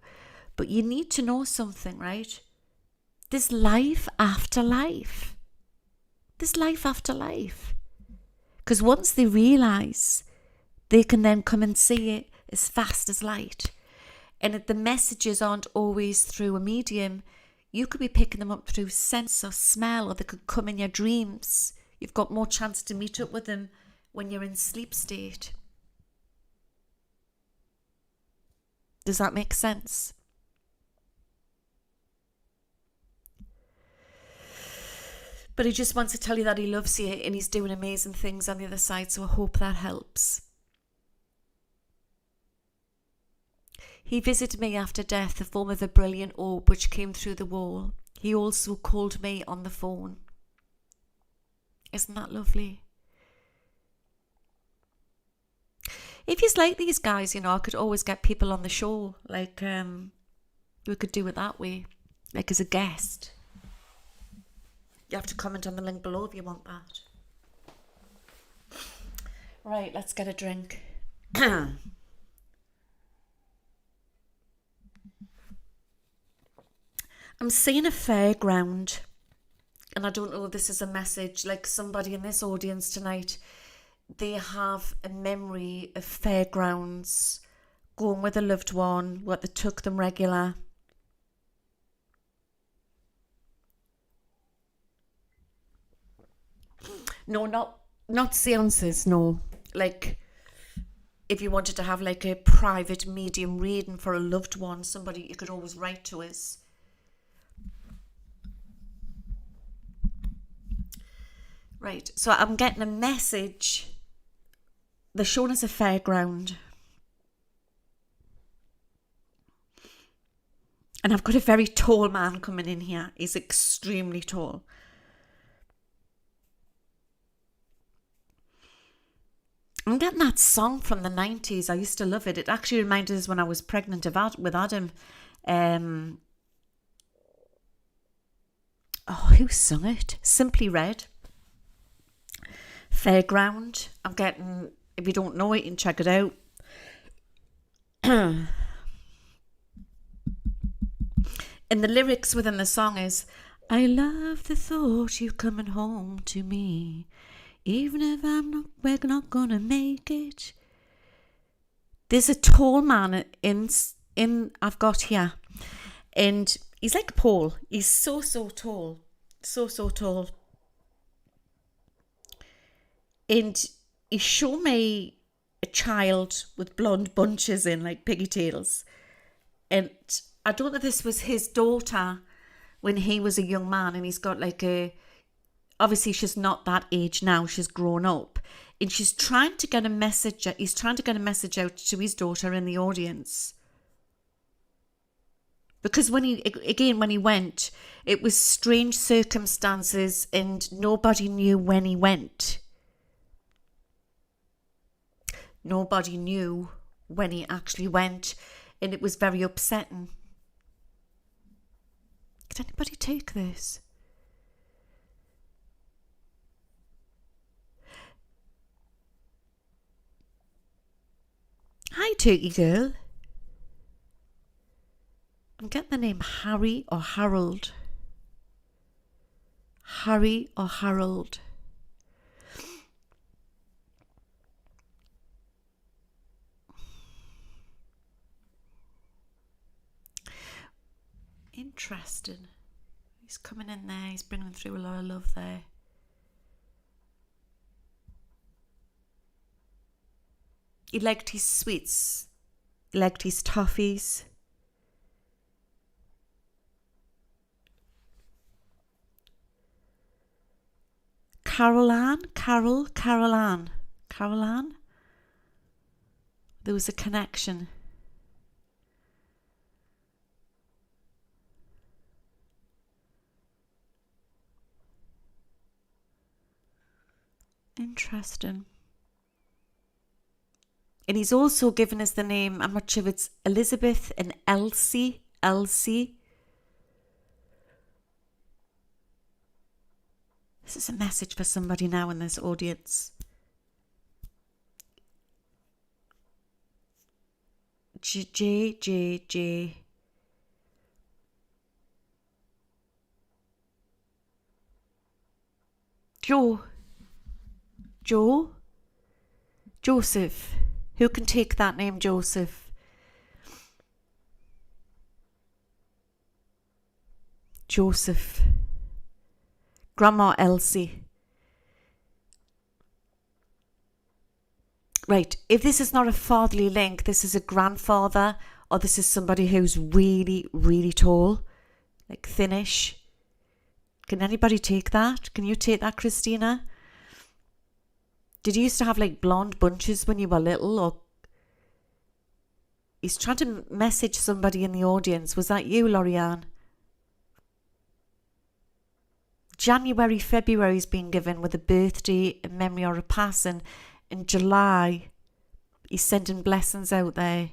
But you need to know something, right? There's life after life. There's life after life. Because once they realise, they can then come and see it as fast as light. And if the messages aren't always through a medium, you could be picking them up through sense or smell, or they could come in your dreams. You've got more chance to meet up with them when you're in sleep state. Does that make sense? But he just wants to tell you that he loves you and he's doing amazing things on the other side, so I hope that helps. He visited me after death, the form of a brilliant orb which came through the wall. He also called me on the phone. Isn't that lovely? If you like these guys, I could always get people on the show. Like, we could do it that way, like as a guest. You have to comment on the link below if you want that. Right, let's get a drink. I'm seeing a fairground, and I don't know if this is a message, like somebody in this audience tonight, they have a memory of fairgrounds, going with a loved one, what they took them regular. No, not seances, no. Like, if you wanted to have like a private medium reading for a loved one, somebody you could always write to us. Right, so I'm getting a message. They're showing us a fairground. And I've got a very tall man coming in here. He's extremely tall. I'm getting that song from the 90s. I used to love it. It actually reminded us when I was pregnant with Adam. Who sung it? Simply Red. Fairground. I'm getting, if you don't know it, you can check it out. And the lyrics within the song is, I love the thought you coming home to me. Even if we're not gonna make it. There's a tall man in I've got here, and he's like Paul. He's so tall, so tall. And he showed me a child with blonde bunches in, like pigtails, and I don't know if this was his daughter when he was a young man, and he's got like a. Obviously, she's not that age now. She's grown up. And she's trying to get a message. He's trying to get a message out to his daughter in the audience. Because when he went, it was strange circumstances and nobody knew when he went. Nobody knew when he actually went. And it was very upsetting. Could anybody take this? Hi, Turkey Girl. I'm getting the name Harry or Harold. Harry or Harold. Interesting. He's coming in there. He's bringing through a lot of love there. He liked his sweets. He liked his toffees. Caroline. There was a connection. Interesting. And he's also given us the name, I'm not sure if it's Elizabeth and Elsie. Elsie. This is a message for somebody now in this audience. J. Joseph. Who can take that name, Joseph? Joseph. Grandma Elsie. Right, if this is not a fatherly link, this is a grandfather, or this is somebody who's really, really tall, like thinnish. Can anybody take that? Can you take that, Christina? Did you used to have like blonde bunches when you were little? Or he's trying to message somebody in the audience. Was that you, Lorianne? January, February is being given with a birthday, a memory, or a passing. In July, he's sending blessings out there.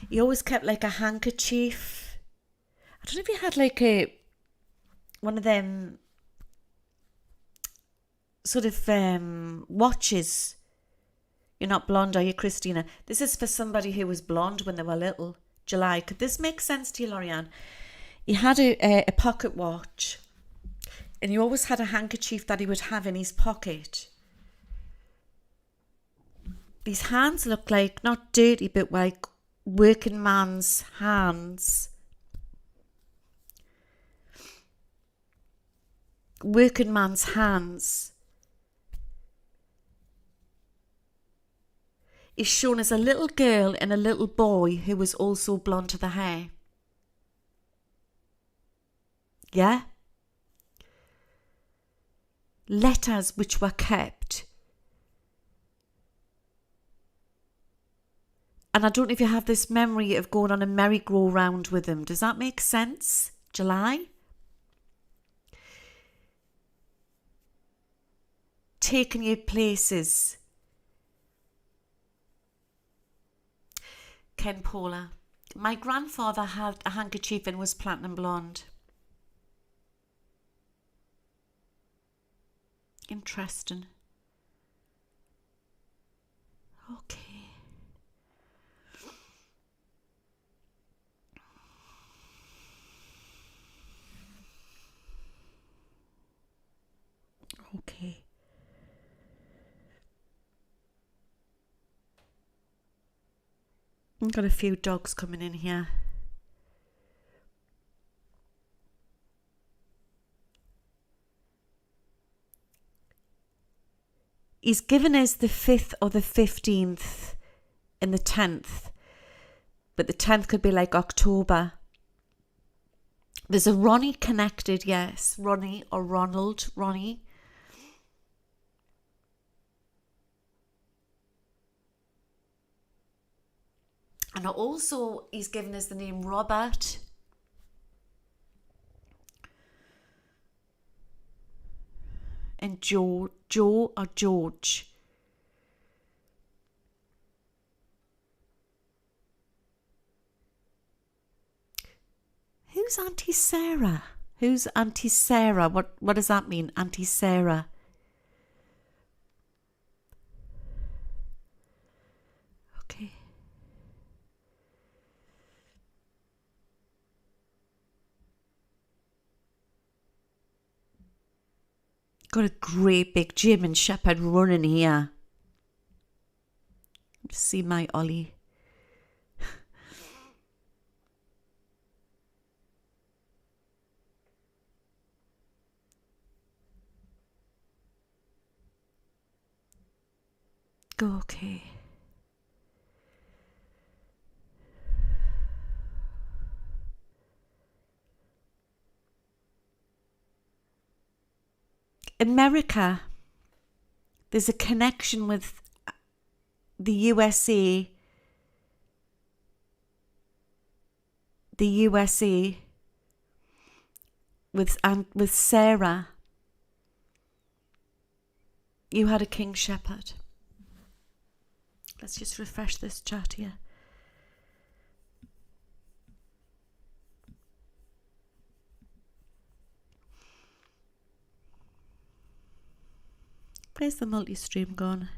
He always kept like a handkerchief. I don't know if he had like one of them sort of watches. You're not blonde, are you, Christina? This is for somebody who was blonde when they were little. July. Could this make sense to you, Lorianne? He had a pocket watch. And he always had a handkerchief that he would have in his pocket. These hands look like, not dirty, but like working man's hands. Working man's hands. Is shown as a little girl and a little boy who was also blonde to the hair. Yeah? Letters which were kept. And I don't know if you have this memory of going on a merry-go-round with them. Does that make sense? July? Taking you places. Ken Paula. My grandfather had a handkerchief and was platinum blonde. Interesting. Okay. Okay. I've got a few dogs coming in here. He's given us the 5th or the 15th and the 10th. But the 10th could be like October. There's a Ronnie connected, yes. Ronnie or Ronald. Ronnie. And also he's given us the name Robert. And Joe or George. Who's Auntie Sarah? Who's Auntie Sarah? What does that mean, Auntie Sarah? Okay. Got a great big German Shepherd running here. See my Ollie. Okay. America, there's a connection with the USA. The USA with Sarah. You had a King Shepherd. Let's just refresh this chat here. Where's the multi-stream gone?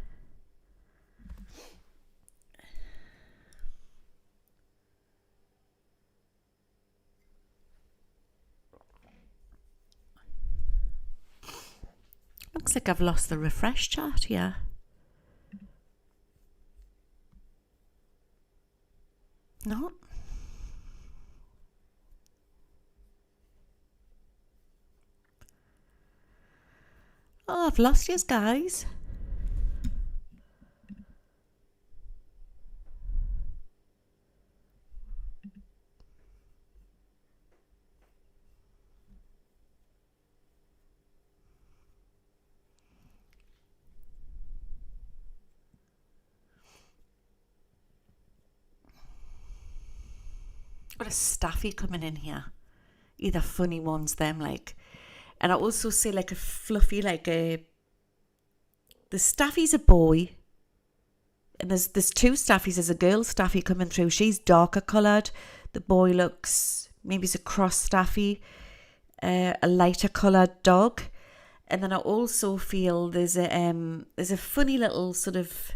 Looks like I've lost the refresh chart here. No. Oh, I've lost you guys. Got a staffy coming in here. Either funny ones, them like. And I also see like a fluffy, like a... The staffy's a boy. And there's two staffies. There's a girl staffy coming through. She's darker coloured. The boy looks... Maybe it's a cross staffy. A lighter coloured dog. And then I also feel there's a funny little sort of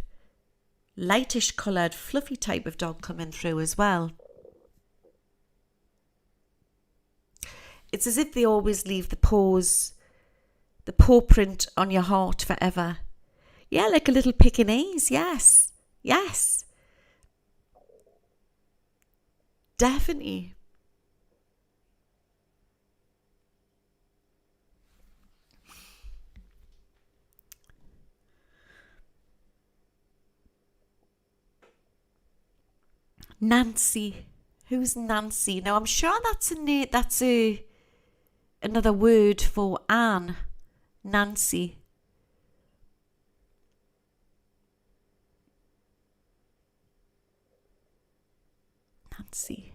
lightish coloured fluffy type of dog coming through as well. It's as if they always leave the paw print on your heart forever. Yeah, like a little Pekingese. Yes. Yes. Definitely. Nancy. Who's Nancy? Now, I'm sure that's another word for Anne. Nancy. Nancy.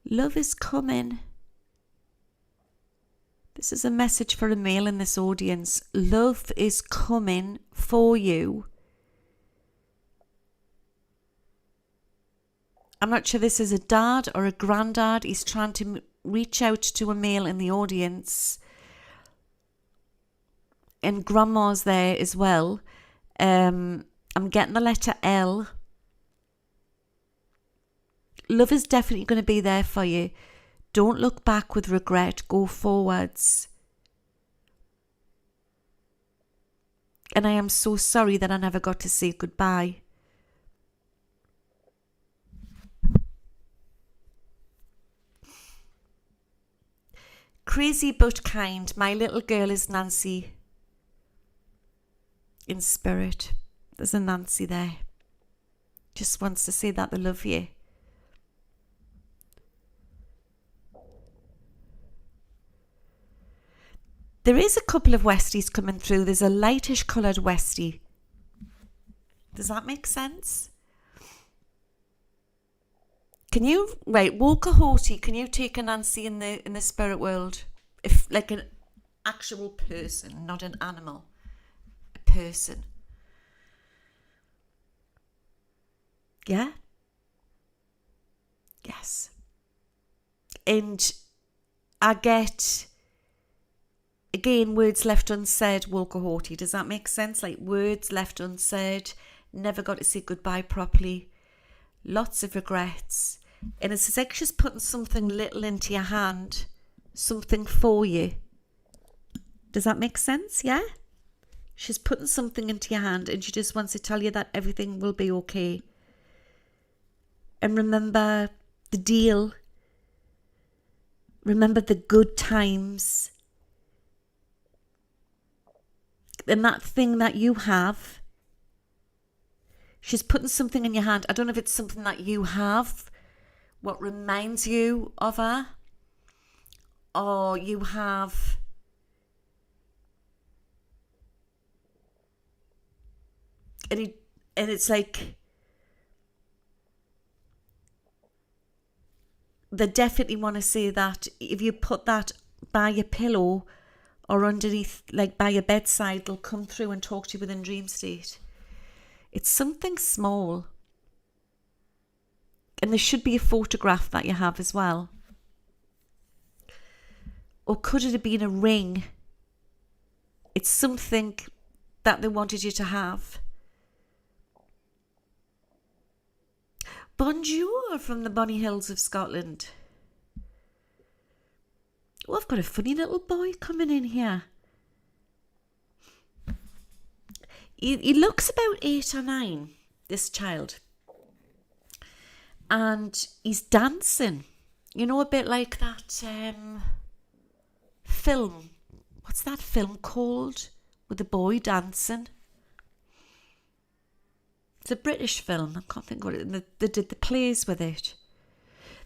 Love is coming. This is a message for a male in this audience. Love is coming for you. I'm not sure this is a dad or a granddad. He's trying to reach out to a male in the audience. And grandma's there as well. I'm getting the letter L. Love is definitely going to be there for you. Don't look back with regret. Go forwards. And I am so sorry that I never got to say goodbye. Crazy but kind. My little girl is Nancy. In spirit. There's a Nancy there. Just wants to say that they love you. There is a couple of Westies coming through. There's a lightish coloured Westie. Does that make sense? Can you, right, Walker Horty, can you take a Nancy in the spirit world? If like an actual person, not an animal. A person. Yeah? Yes. And I get... Again, words left unsaid, Walker Horty. Does that make sense? Like words left unsaid, never got to say goodbye properly, lots of regrets. And it's like she's putting something little into your hand, something for you. Does that make sense? Yeah? She's putting something into your hand and she just wants to tell you that everything will be okay. And remember the deal. Remember the good times. And that thing that you have, she's putting something in your hand. I don't know if it's something that you have, what reminds you of her, or you have and it's like they definitely want to say that if you put that by your pillow or underneath, like by your bedside, they'll come through and talk to you within dream state. It's something small. And there should be a photograph that you have as well. Or could it have been a ring? It's something that they wanted you to have. Bonjour from the Bonny Hills of Scotland. Oh, I've got a funny little boy coming in here. He looks about 8 or 9, this child. And he's dancing. You know, a bit like that film. What's that film called? With the boy dancing. It's a British film. I can't think what it. They did the plays with it.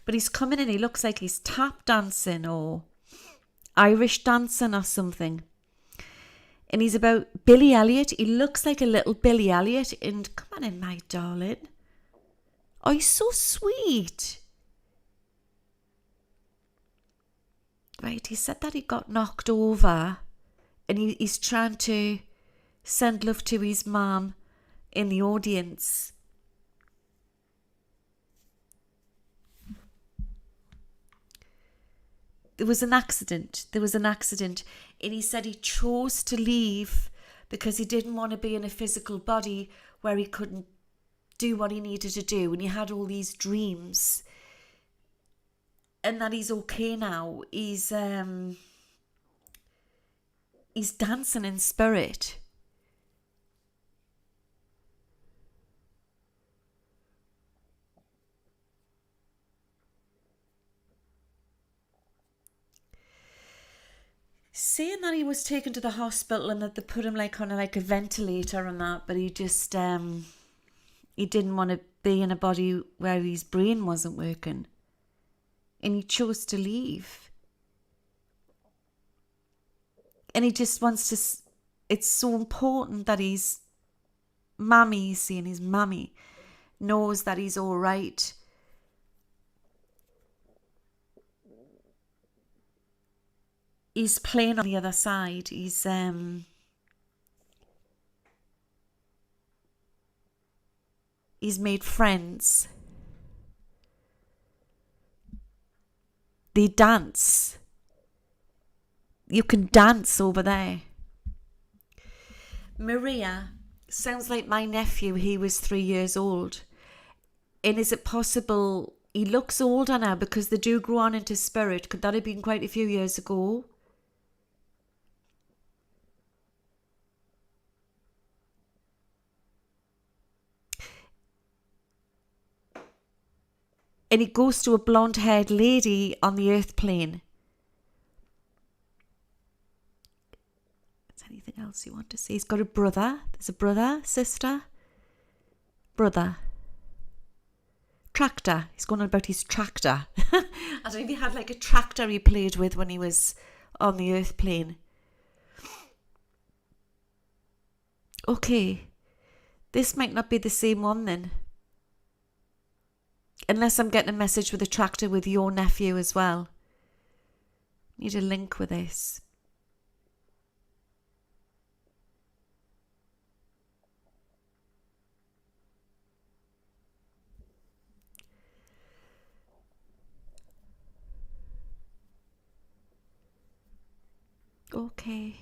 But he's coming in. He looks like he's tap dancing or Irish dancing or something. And he's about Billy Elliot. He looks like a little Billy Elliot. And come on in, my darling. Oh, he's so sweet. Right, he said that he got knocked over and he's trying to send love to his mum in the audience. There was an accident. And he said he chose to leave because he didn't want to be in a physical body where he couldn't do what he needed to do. And he had all these dreams. And that he's okay now. He's dancing in spirit. Saying that he was taken to the hospital and that they put him like on a ventilator and that, but he just he didn't want to be in a body where his brain wasn't working. And he chose to leave. And he just wants to... It's so important that his mammy, he's seeing his mammy, knows that he's all right. He's playing on the other side. He's made friends. They dance. You can dance over there. Maria sounds like my nephew. He was 3 years old. And is it possible he looks older now because they do grow on into spirit? Could that have been quite a few years ago? And he goes to a blonde-haired lady on the earth plane. Is there anything else you want to say? He's got a brother. There's a brother, sister, brother. Tractor. He's going on about his tractor. I don't know if he had like a tractor he played with when he was on the earth plane. Okay. This might not be the same one then. Unless I'm getting a message with a tractor with your nephew as well. Need a link with this. Okay.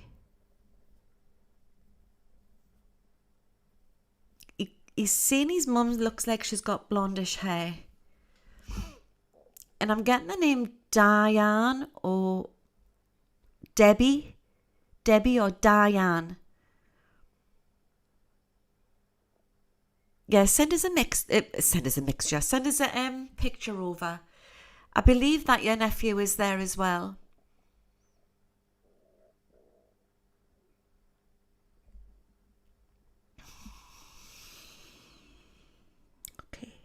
He's saying his mum looks like she's got blondish hair. And I'm getting the name Diane or Debbie or Diane. Yeah, send us a mixture. Send us a picture over. I believe that your nephew is there as well. Okay.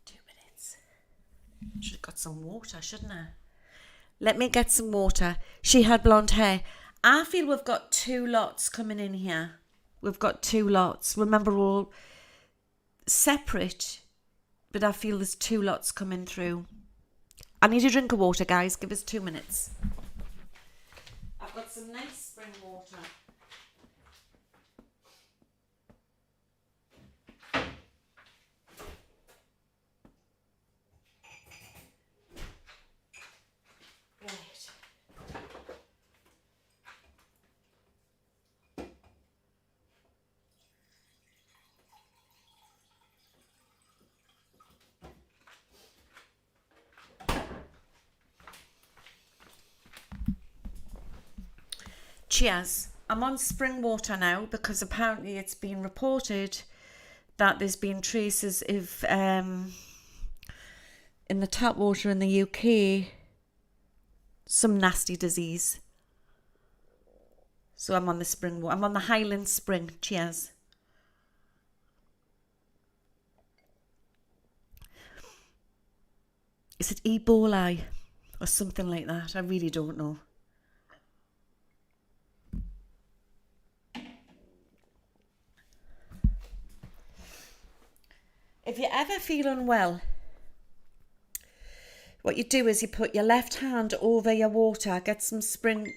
2 minutes. Should have got some water, shouldn't I? Let me get some water. She had blonde hair. I feel we've got 2 lots coming in here. We've got 2 lots. Remember, we're all separate, but I feel there's 2 lots coming through. I need a drink of water, guys. Give us 2 minutes. I've got some nice spring water. Right. Cheers. I'm on spring water now because apparently it's been reported that there's been traces of in the tap water in the UK some nasty disease. So I'm on the spring water. I'm on the Highland Spring. Cheers. Is it Ebola or something like that? I really don't know. If you ever feel unwell, what you do is you put your left hand over your water, get some spring,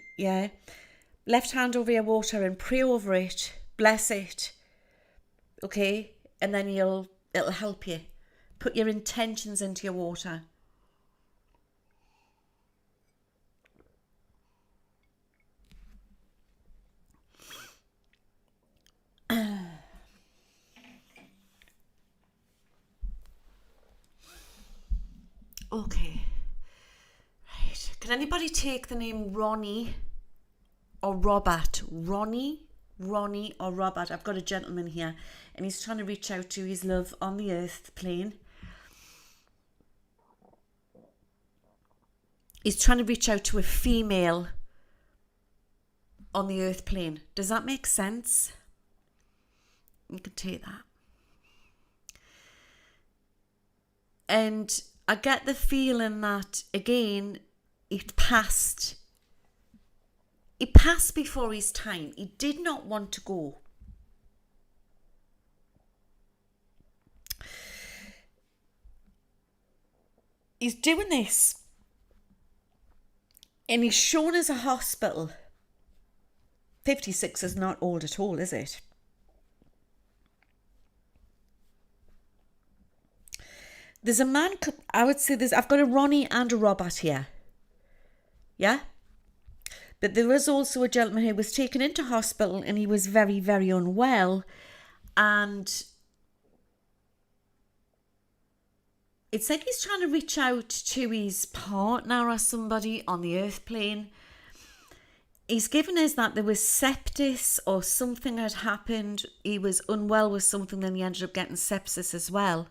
left hand over your water and pray over it, bless it, okay? And then it'll help you. Put your intentions into your water. Okay. Right. Can anybody take the name Ronnie or Robert? Ronnie or Robert? I've got a gentleman here and he's trying to reach out to his love on the earth plane. He's trying to reach out to a female on the earth plane. Does that make sense? You can take that. And I get the feeling that, again, it passed before his time. He did not want to go. He's doing this and he's shown us a hospital. 56 is not old at all, is it? There's a man, I would say I've got a Ronnie and a Robert here. Yeah? But there was also a gentleman who was taken into hospital and he was very, very unwell. And it's like he's trying to reach out to his partner or somebody on the earth plane. He's given us that there was sepsis or something had happened. He was unwell with something, then he ended up getting sepsis as well.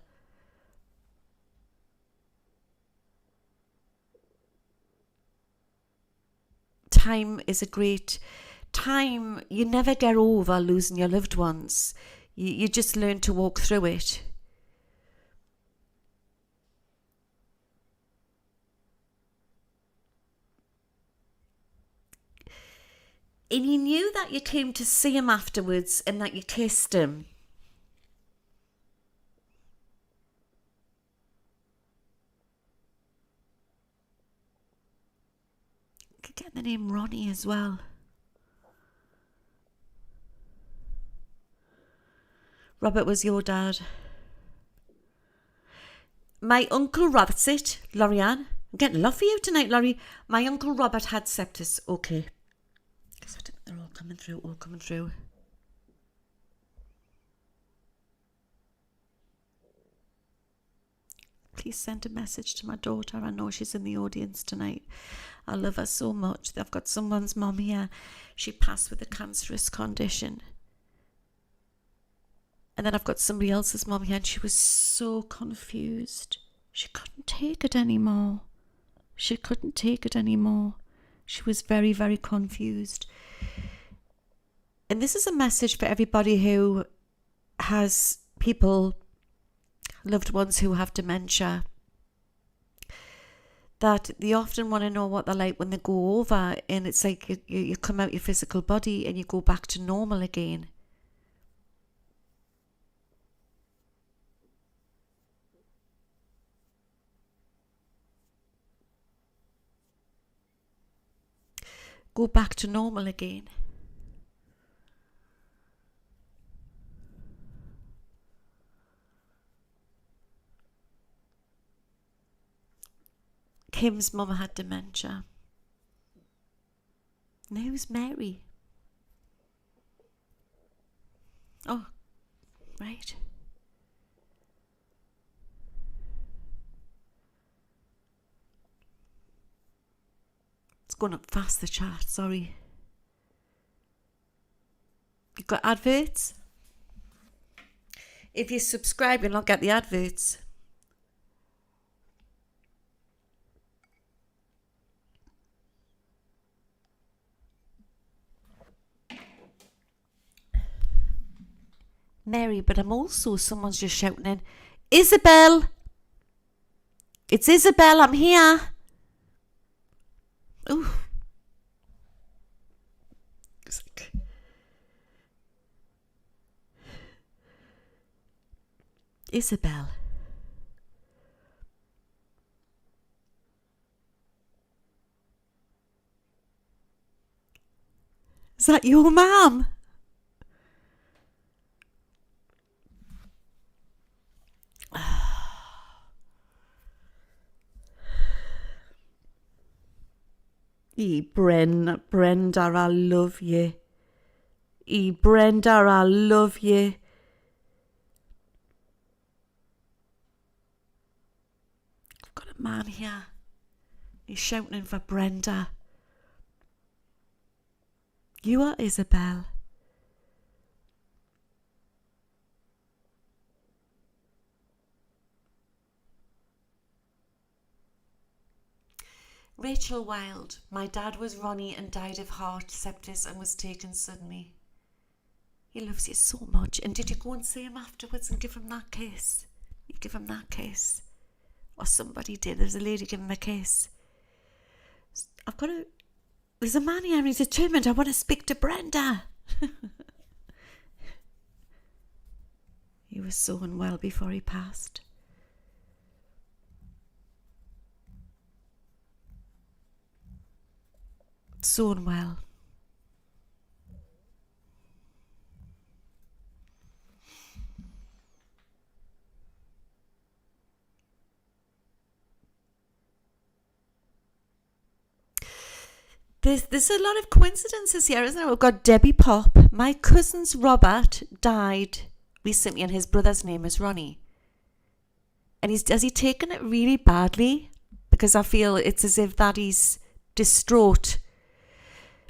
Time is a great time. You never get over losing your loved ones. You just learn to walk through it. And he knew that you came to see him afterwards and that you kissed him. You could get the name Ronnie as well. Robert was your dad. My uncle Robert, that's it, Lorianne. I'm getting love for you tonight, Laurie. My uncle Robert had sepsis. Okay. They're all coming through. Please send a message to my daughter. I know she's in the audience tonight. I love her so much. I've got someone's mum here. She passed with a cancerous condition. And then I've got somebody else's mum here and she was so confused. She couldn't take it anymore. She was very, very confused. And this is a message for everybody who has people, loved ones who have dementia, that they often want to know what they're like when they go over, and it's like you come out your physical body and you go back to normal again. go back to normal again. Kim's mum had dementia. And who's Mary? Oh, right. It's going up fast, the chat, sorry. You've got adverts? If you subscribe, you'll not get the adverts. Mary, but I'm also, someone's just shouting in, Isabel! It's Isabel, I'm here! Ooh. Isabel. Is that your mum? Brenda, I love you. Brenda, I love you. I've got a man here. He's shouting for Brenda. You are Isabel. Rachel Wilde. My dad was Ronnie and died of heart sepsis and was taken suddenly. He loves you so much. And did you go and see him afterwards and give him that kiss? You give him that kiss? Or somebody did. There's a lady giving him a kiss. There's a man here and he's determined. I want to speak to Brenda. He was so unwell before he passed. So unwell. There's a lot of coincidences here, isn't there? We've got Debbie Pop. My cousin's Robert died recently and his brother's name is Ronnie. And has he taken it really badly? Because I feel it's as if that he's distraught.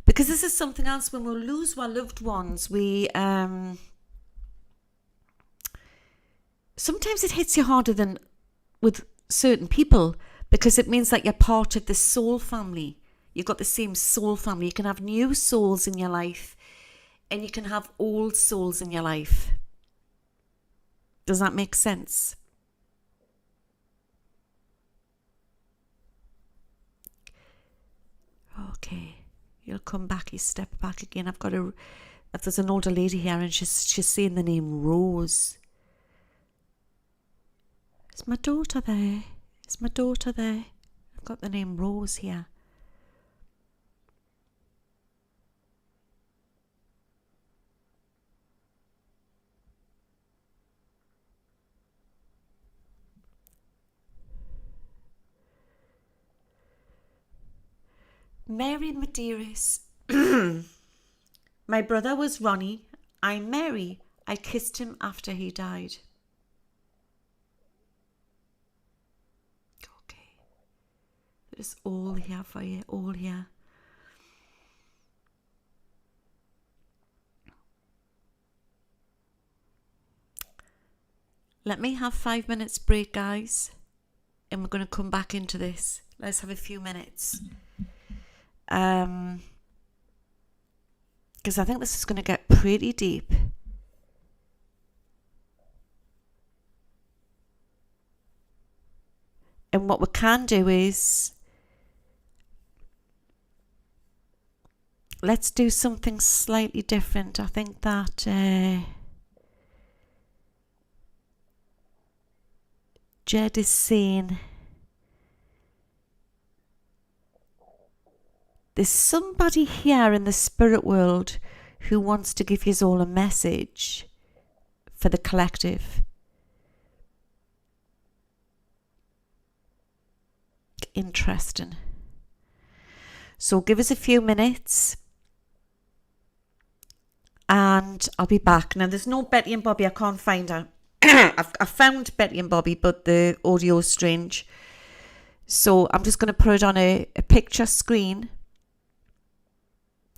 Because this is something else, when we lose our loved ones, we sometimes it hits you harder than with certain people, because it means that you're part of the soul family. You've got the same soul family. You can have new souls in your life and you can have old souls in your life. Does that make sense? Okay. You'll come back, you step back again. There's an older lady here and she's saying the name Rose. Is my daughter there? I've got the name Rose here. Mary, my dearest. My brother was Ronnie. I'm Mary. I kissed him after he died. Okay. It's all here for you. All here. Let me have 5 minutes break, guys. And we're going to come back into this. Let's have a few minutes. Because I think this is going to get pretty deep. And what we can do is, let's do something slightly different. I think that Jed is saying, there's somebody here in the spirit world who wants to give you all a message for the collective. Interesting. So give us a few minutes and I'll be back. Now there's no Betty and Bobby, I can't find her. I've found Betty and Bobby, but the audio is strange. So I'm just going to put it on a picture screen.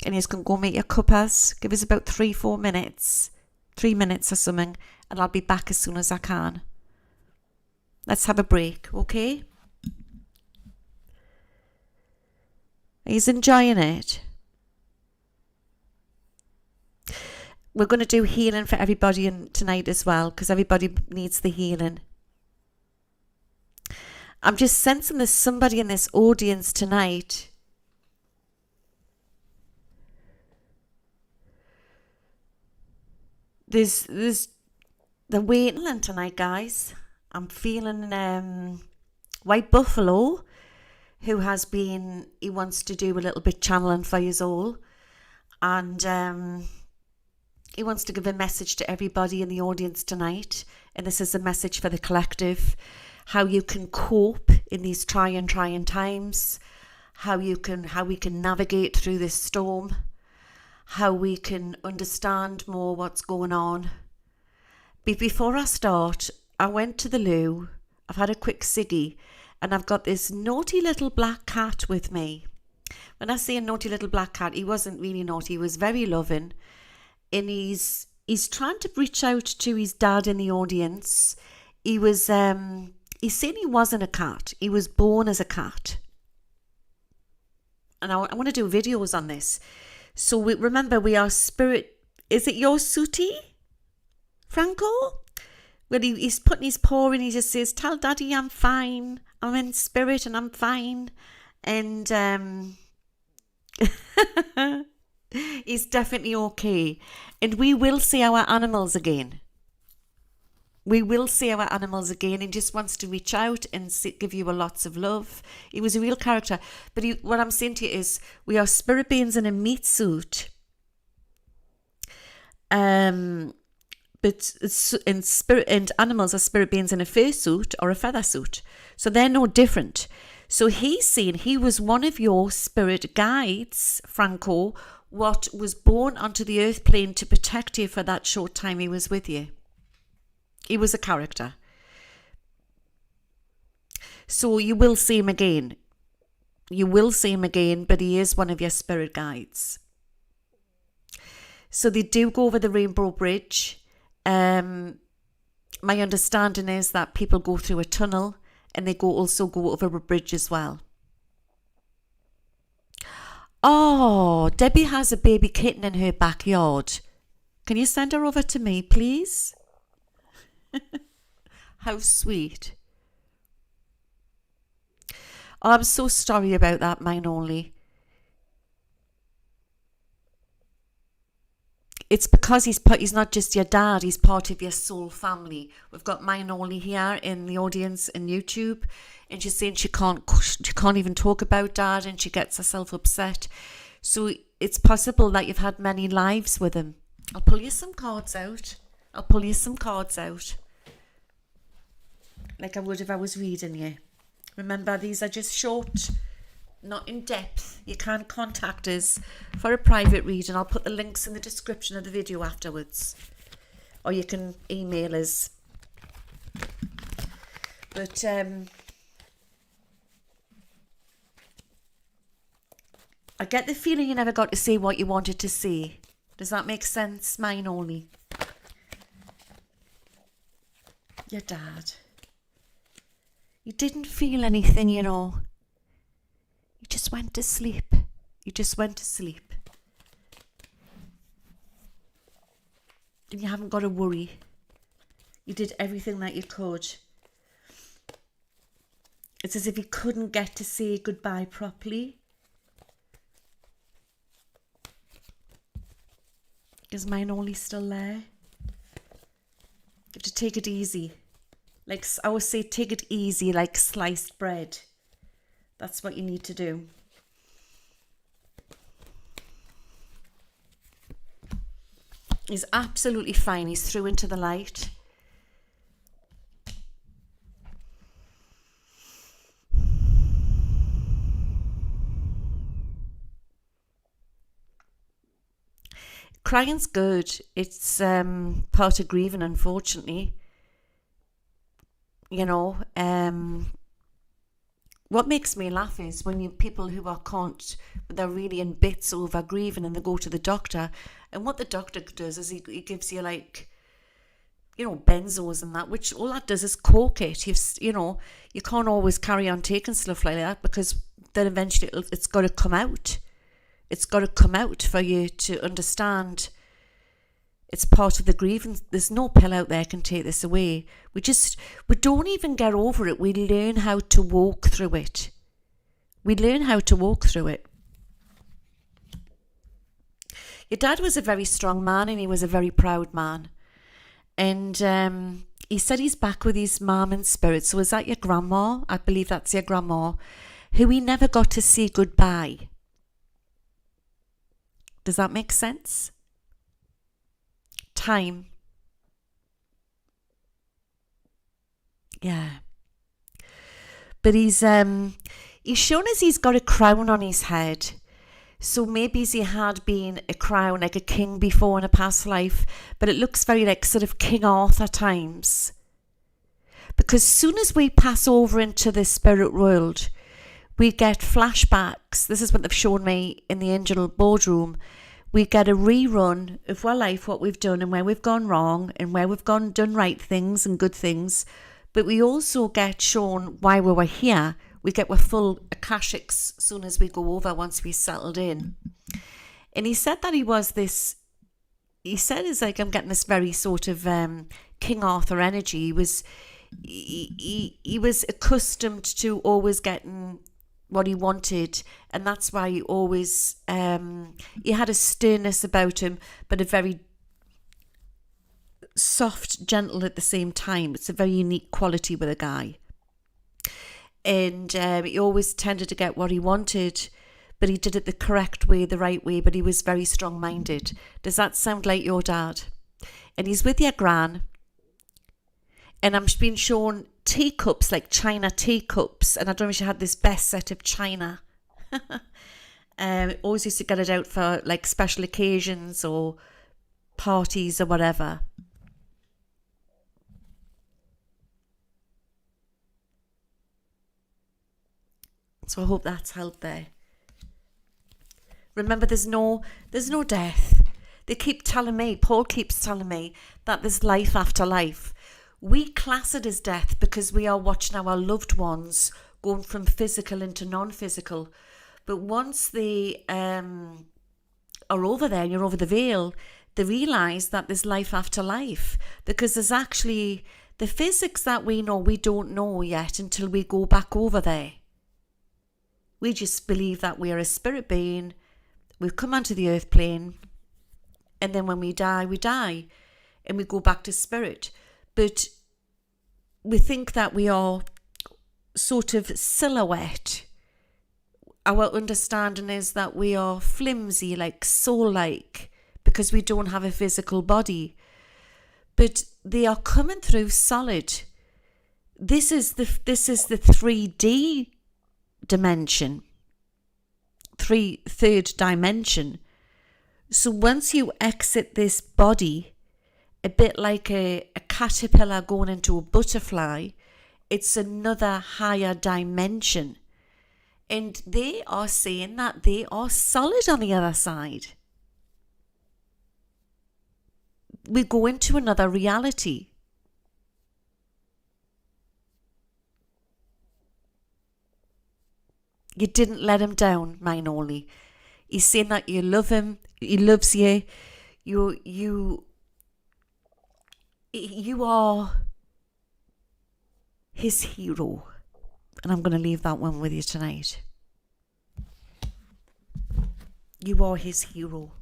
And you can go make your cuppas. Give us about 3-4 minutes. 3 minutes or something. And I'll be back as soon as I can. Let's have a break, okay? Are you enjoying it? We're going to do healing for everybody tonight as well, because everybody needs the healing. I'm just sensing there's somebody in this audience tonight. They're waiting tonight, guys. I'm feeling White Buffalo, who he wants to do a little bit channeling for you all. And he wants to give a message to everybody in the audience tonight. And this is a message for the collective. How you can cope in these trying times. How we can navigate through this storm. How we can understand more what's going on. But before I start, I went to the loo. I've had a quick ciggy. And I've got this naughty little black cat with me. When I say a naughty little black cat, he wasn't really naughty. He was very loving. And he's trying to reach out to his dad in the audience. He's saying he wasn't a cat. He was born as a cat. And I want to do videos on this. So remember, we are spirit. Is it your Sooty, Franco? Well, he's putting his paw in. He just says, "Tell Daddy I'm fine. I'm in spirit and I'm fine." And he's definitely okay. And we will see our animals again. We will see our animals again. He just wants to reach out and give you lots of love. He was a real character. But what I'm saying to you is, we are spirit beings in a meat suit. But in spirit, and animals are spirit beings in a fur suit or a feather suit. So they're no different. So he's saying he was one of your spirit guides, Franco, what was born onto the earth plane to protect you for that short time he was with you. He was a character. So you will see him again. You will see him again, but he is one of your spirit guides. So they do go over the Rainbow Bridge. My understanding is that people go through a tunnel and they also go over a bridge as well. Oh, Debbie has a baby kitten in her backyard. Can you send her over to me, please? How sweet. Oh, I'm so sorry about that, mine only. It's because he's not just your dad, he's part of your soul family. We've got mine only here in the audience in YouTube, and she's saying she can't even talk about dad, and she gets herself upset. So it's possible that you've had many lives with him. I'll pull you some cards out. Like I would if I was reading you. Remember, these are just short, not in depth. You can contact us for a private reading. I'll put the links in the description of the video afterwards. Or you can email us. But I get the feeling you never got to say what you wanted to say. Does that make sense? Mine only. Your dad. You didn't feel anything, you know. You just went to sleep. And you haven't got to worry. You did everything that you could. It's as if you couldn't get to say goodbye properly. Is mine only still there? You have to take it easy. Like I always say, take it easy like sliced bread. That's what you need to do. He's absolutely fine. He's through into the light. Crying's good. It's part of grieving, unfortunately. You know, what makes me laugh is when you people who are can't, they're really in bits over grieving, and they go to the doctor, and what the doctor does is he gives you like, you know, benzos and that, which all that does is cork it. You know, you can't always carry on taking stuff like that, because then eventually it's got to come out. It's got to come out for you to understand. It's part of the grievance. There's no pill out there can take this away. We don't even get over it. We learn how to walk through it. We learn how to walk through it. Your dad was a very strong man, and he was a very proud man. And he said he's back with his mum in spirit. So is that your grandma? I believe that's your grandma, who he never got to say goodbye. Does that make sense? Time. Yeah. But he's shown us he's got a crown on his head. So maybe he had been a crown, like a king before in a past life, but it looks very like sort of King Arthur times. Because soon as we pass over into the spirit world, we get flashbacks. This is what they've shown me in the angel boardroom. We get a rerun of our life, what we've done and where we've gone wrong and where we've done right things and good things. But we also get shown why we were here. We get our full akashics as soon as we go over, once we settled in. And he said that he said it's like, I'm getting this very sort of King Arthur energy. He was accustomed to always getting what he wanted, and that's why he always he had a sternness about him, but a very soft, gentle at the same time. It's a very unique quality with a guy. And he always tended to get what he wanted, but he did it the correct way, the right way, but he was very strong-minded. Does that sound like your dad? And he's with your gran, and I'm being shown teacups, like china teacups, and I don't know if she had this best set of china. Always used to get it out for like special occasions or parties or whatever. So I hope that's helped there. Remember, there's no death. They keep telling me, Paul keeps telling me, that there's life after life. We class it as death because we are watching our loved ones going from physical into non-physical. But once they are over there and you're over the veil, they realise that there's life after life, because there's actually the physics that we know, we don't know yet until we go back over there. We just believe that we are a spirit being. We've come onto the earth plane, and then when we die, and we go back to spirit. But we think that we are sort of silhouette. Our understanding is that we are flimsy, like soul-like, because we don't have a physical body. But they are coming through solid. This is the 3D dimension, third dimension. So once you exit this body, a bit like a caterpillar going into a butterfly, it's another higher dimension. And they are saying that they are solid on the other side. We go into another reality. You didn't let him down, mine only. He's saying that you love him. He loves you. You are his hero. And I'm going to leave that one with you tonight. You are his hero.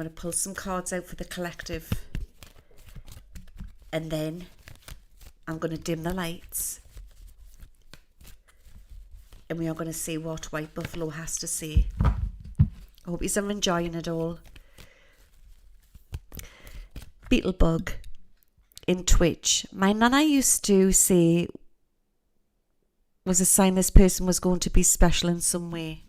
going to pull some cards out for the collective. And then I'm going to dim the lights. And we are going to see what White Buffalo has to say. I hope you're enjoying it all. Beetlebug in Twitch. My nana used to say was a sign this person was going to be special in some way.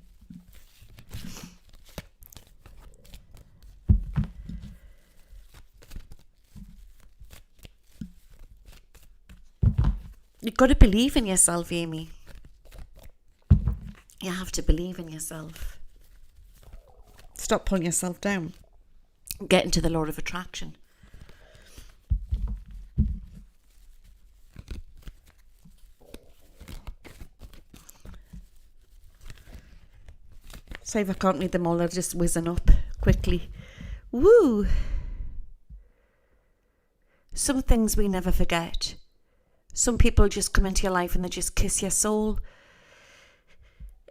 You've got to believe in yourself, Amy. You have to believe in yourself. Stop pulling yourself down. Get into the law of attraction. Sorry if I can't read them all, I'll just whizzing up quickly. Woo! Some things we never forget. Some people just come into your life and they just kiss your soul.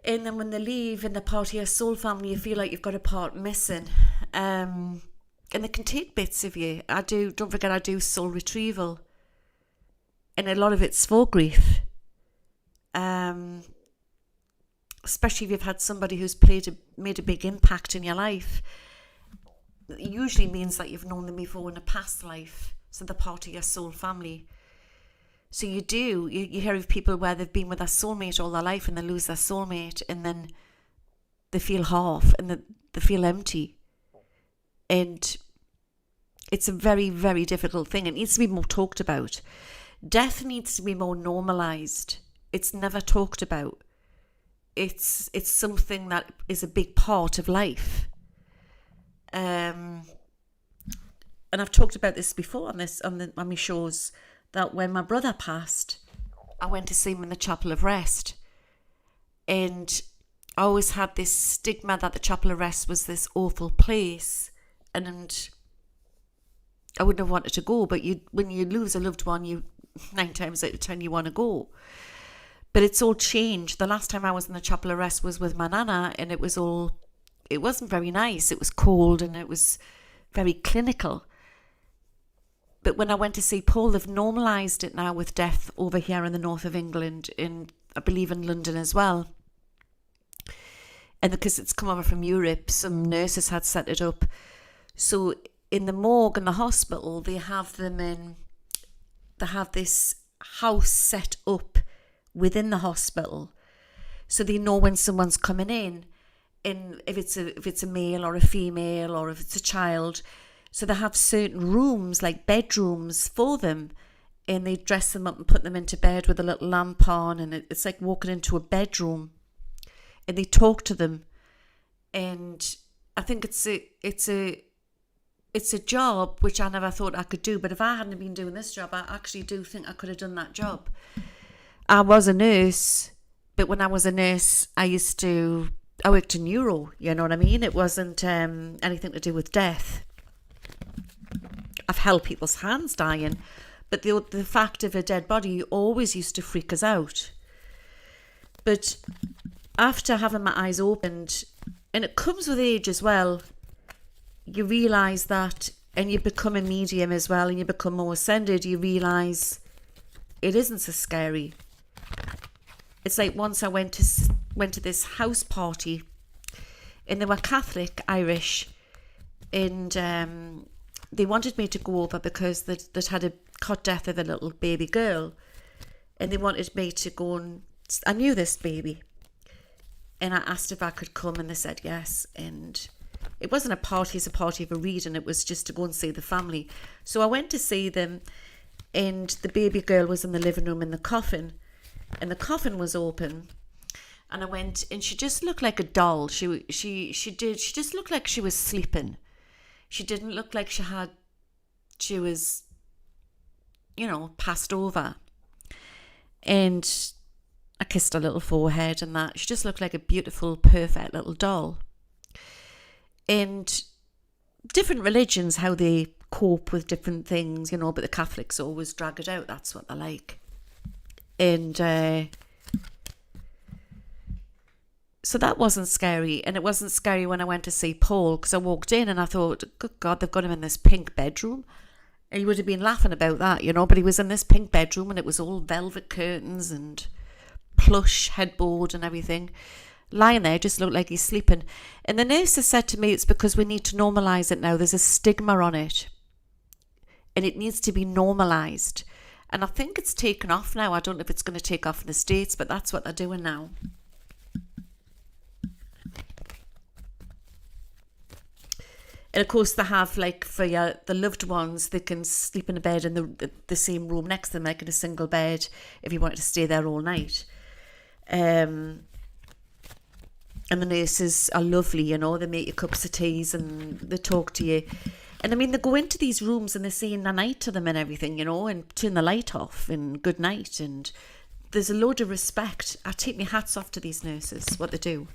And then when they leave and they're part of your soul family, you feel like you've got a part missing. And they can take bits of you. Don't forget I do soul retrieval. And a lot of it's for grief. Especially if you've had somebody who's made a big impact in your life. It usually means that you've known them before in a past life. So they're part of your soul family. So you hear of people where they've been with their soulmate all their life and they lose their soulmate and then they feel half and they feel empty. And it's a very, very difficult thing. It needs to be more talked about. Death needs to be more normalised. It's never talked about. It's something that is a big part of life. And I've talked about this before on my shows, that when my brother passed, I went to see him in the Chapel of Rest. And I always had this stigma that the Chapel of Rest was this awful place. And I wouldn't have wanted to go. But when you lose a loved one, 9 times out of 10 you want to go. But it's all changed. The last time I was in the Chapel of Rest was with my nana, and it wasn't very nice. It was cold and it was very clinical. But when I went to see Paul, they've normalised it now with death over here in the north of England, I believe in London as well. And because it's come over from Europe, some nurses had set it up. So in the morgue in the hospital, they have this house set up within the hospital. So they know when someone's coming in, and if it's a male or a female or if it's a child. So they have certain rooms, like bedrooms for them, and they dress them up and put them into bed with a little lamp on, and it's like walking into a bedroom, and they talk to them. And I think it's a job which I never thought I could do, but if I hadn't been doing this job, I actually do think I could have done that job. I was a nurse, but when I was a nurse, I worked in neuro, you know what I mean? It wasn't anything to do with death. I've held people's hands dying, but the fact of a dead body always used to freak us out. But after having my eyes opened, and it comes with age as well, you realise that, and you become a medium as well, and you become more ascended, you realise it isn't so scary. It's like once I went to this house party, and they were Catholic, Irish, and they wanted me to go over because they'd had a cot death of a little baby girl, and they wanted me to go, and I knew this baby, and I asked if I could come, and they said yes. And it wasn't a party as a party of a reading, it was just to go and see the family. So I went to see them, and the baby girl was in the living room in the coffin, and the coffin was open. And I went, and she just looked like a doll. She just looked like she was sleeping. She didn't look like she was, passed over. And I kissed her little forehead and that. She just looked like a beautiful, perfect little doll. And different religions, how they cope with different things, but the Catholics always drag it out. That's what they're like. And So that wasn't scary. And it wasn't scary when I went to see Paul, because I walked in and I thought, good God, they've got him in this pink bedroom. And he would have been laughing about that, you know, but he was in this pink bedroom and it was all velvet curtains and plush headboard and everything. Lying there, just looked like he's sleeping. And the nurse has said to me, it's because we need to normalise it now. There's a stigma on it. And it needs to be normalised. And I think it's taken off now. I don't know if it's going to take off in the States, but that's what they're doing now. And of course they have, like, for the loved ones, they can sleep in a bed in the same room next to them, like in a single bed, if you wanted to stay there all night. And the nurses are lovely, you know, they make you cups of teas and they talk to you. And I mean, they go into these rooms and they're saying the night to them and everything, you know, and turn the light off and good night. And there's a load of respect. I take my hats off to these nurses, what they do.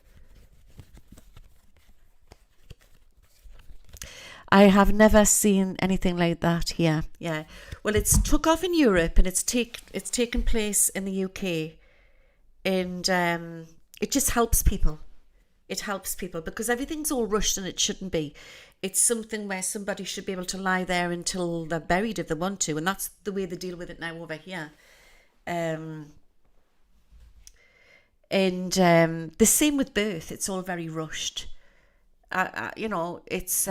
I have never seen anything like that here. Yeah. Well, it's took off in Europe and it's taken place in the UK. And it just helps people. It helps people because everything's all rushed and it shouldn't be. It's something where somebody should be able to lie there until they're buried if they want to. And that's the way they deal with it now over here. And the same with birth. It's all very rushed. You know, it's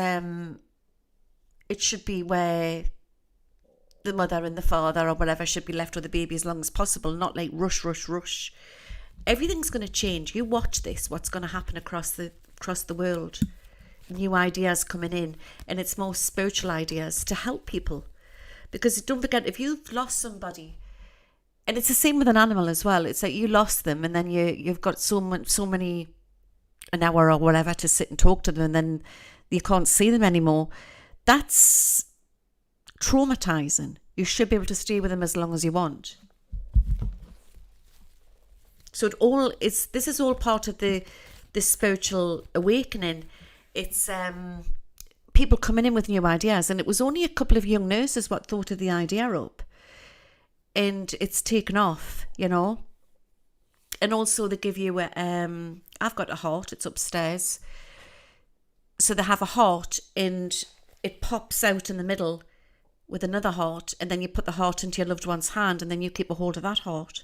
it should be where the mother and the father or whatever should be left with the baby as long as possible, not like rush, rush, rush. Everything's going to change. You watch this, what's going to happen across the world. New ideas coming in, and it's more spiritual ideas to help people. Because don't forget, if you've lost somebody, and it's the same with an animal as well, it's like you lost them and then you've got so many, an hour or whatever to sit and talk to them, and then you can't see them anymore. That's traumatizing. You should be able to stay with them as long as you want. So this is all part of the spiritual awakening. It's people coming in with new ideas, and it was only a couple of young nurses what thought of the idea up, and it's taken off, you know. And also they give you I've got a heart, it's upstairs. So they have a heart and it pops out in the middle with another heart, and then you put the heart into your loved one's hand and then you keep a hold of that heart.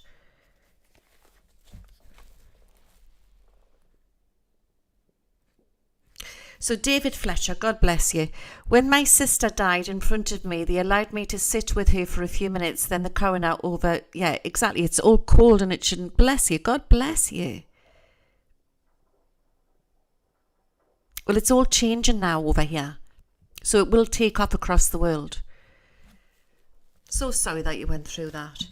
So David Fletcher, God bless you. When my sister died in front of me, they allowed me to sit with her for a few minutes, then the coroner over. Yeah, exactly. It's all cold and it shouldn't. Bless you. God bless you. Well, it's all changing now over here. So it will take up across the world. So sorry that you went through that.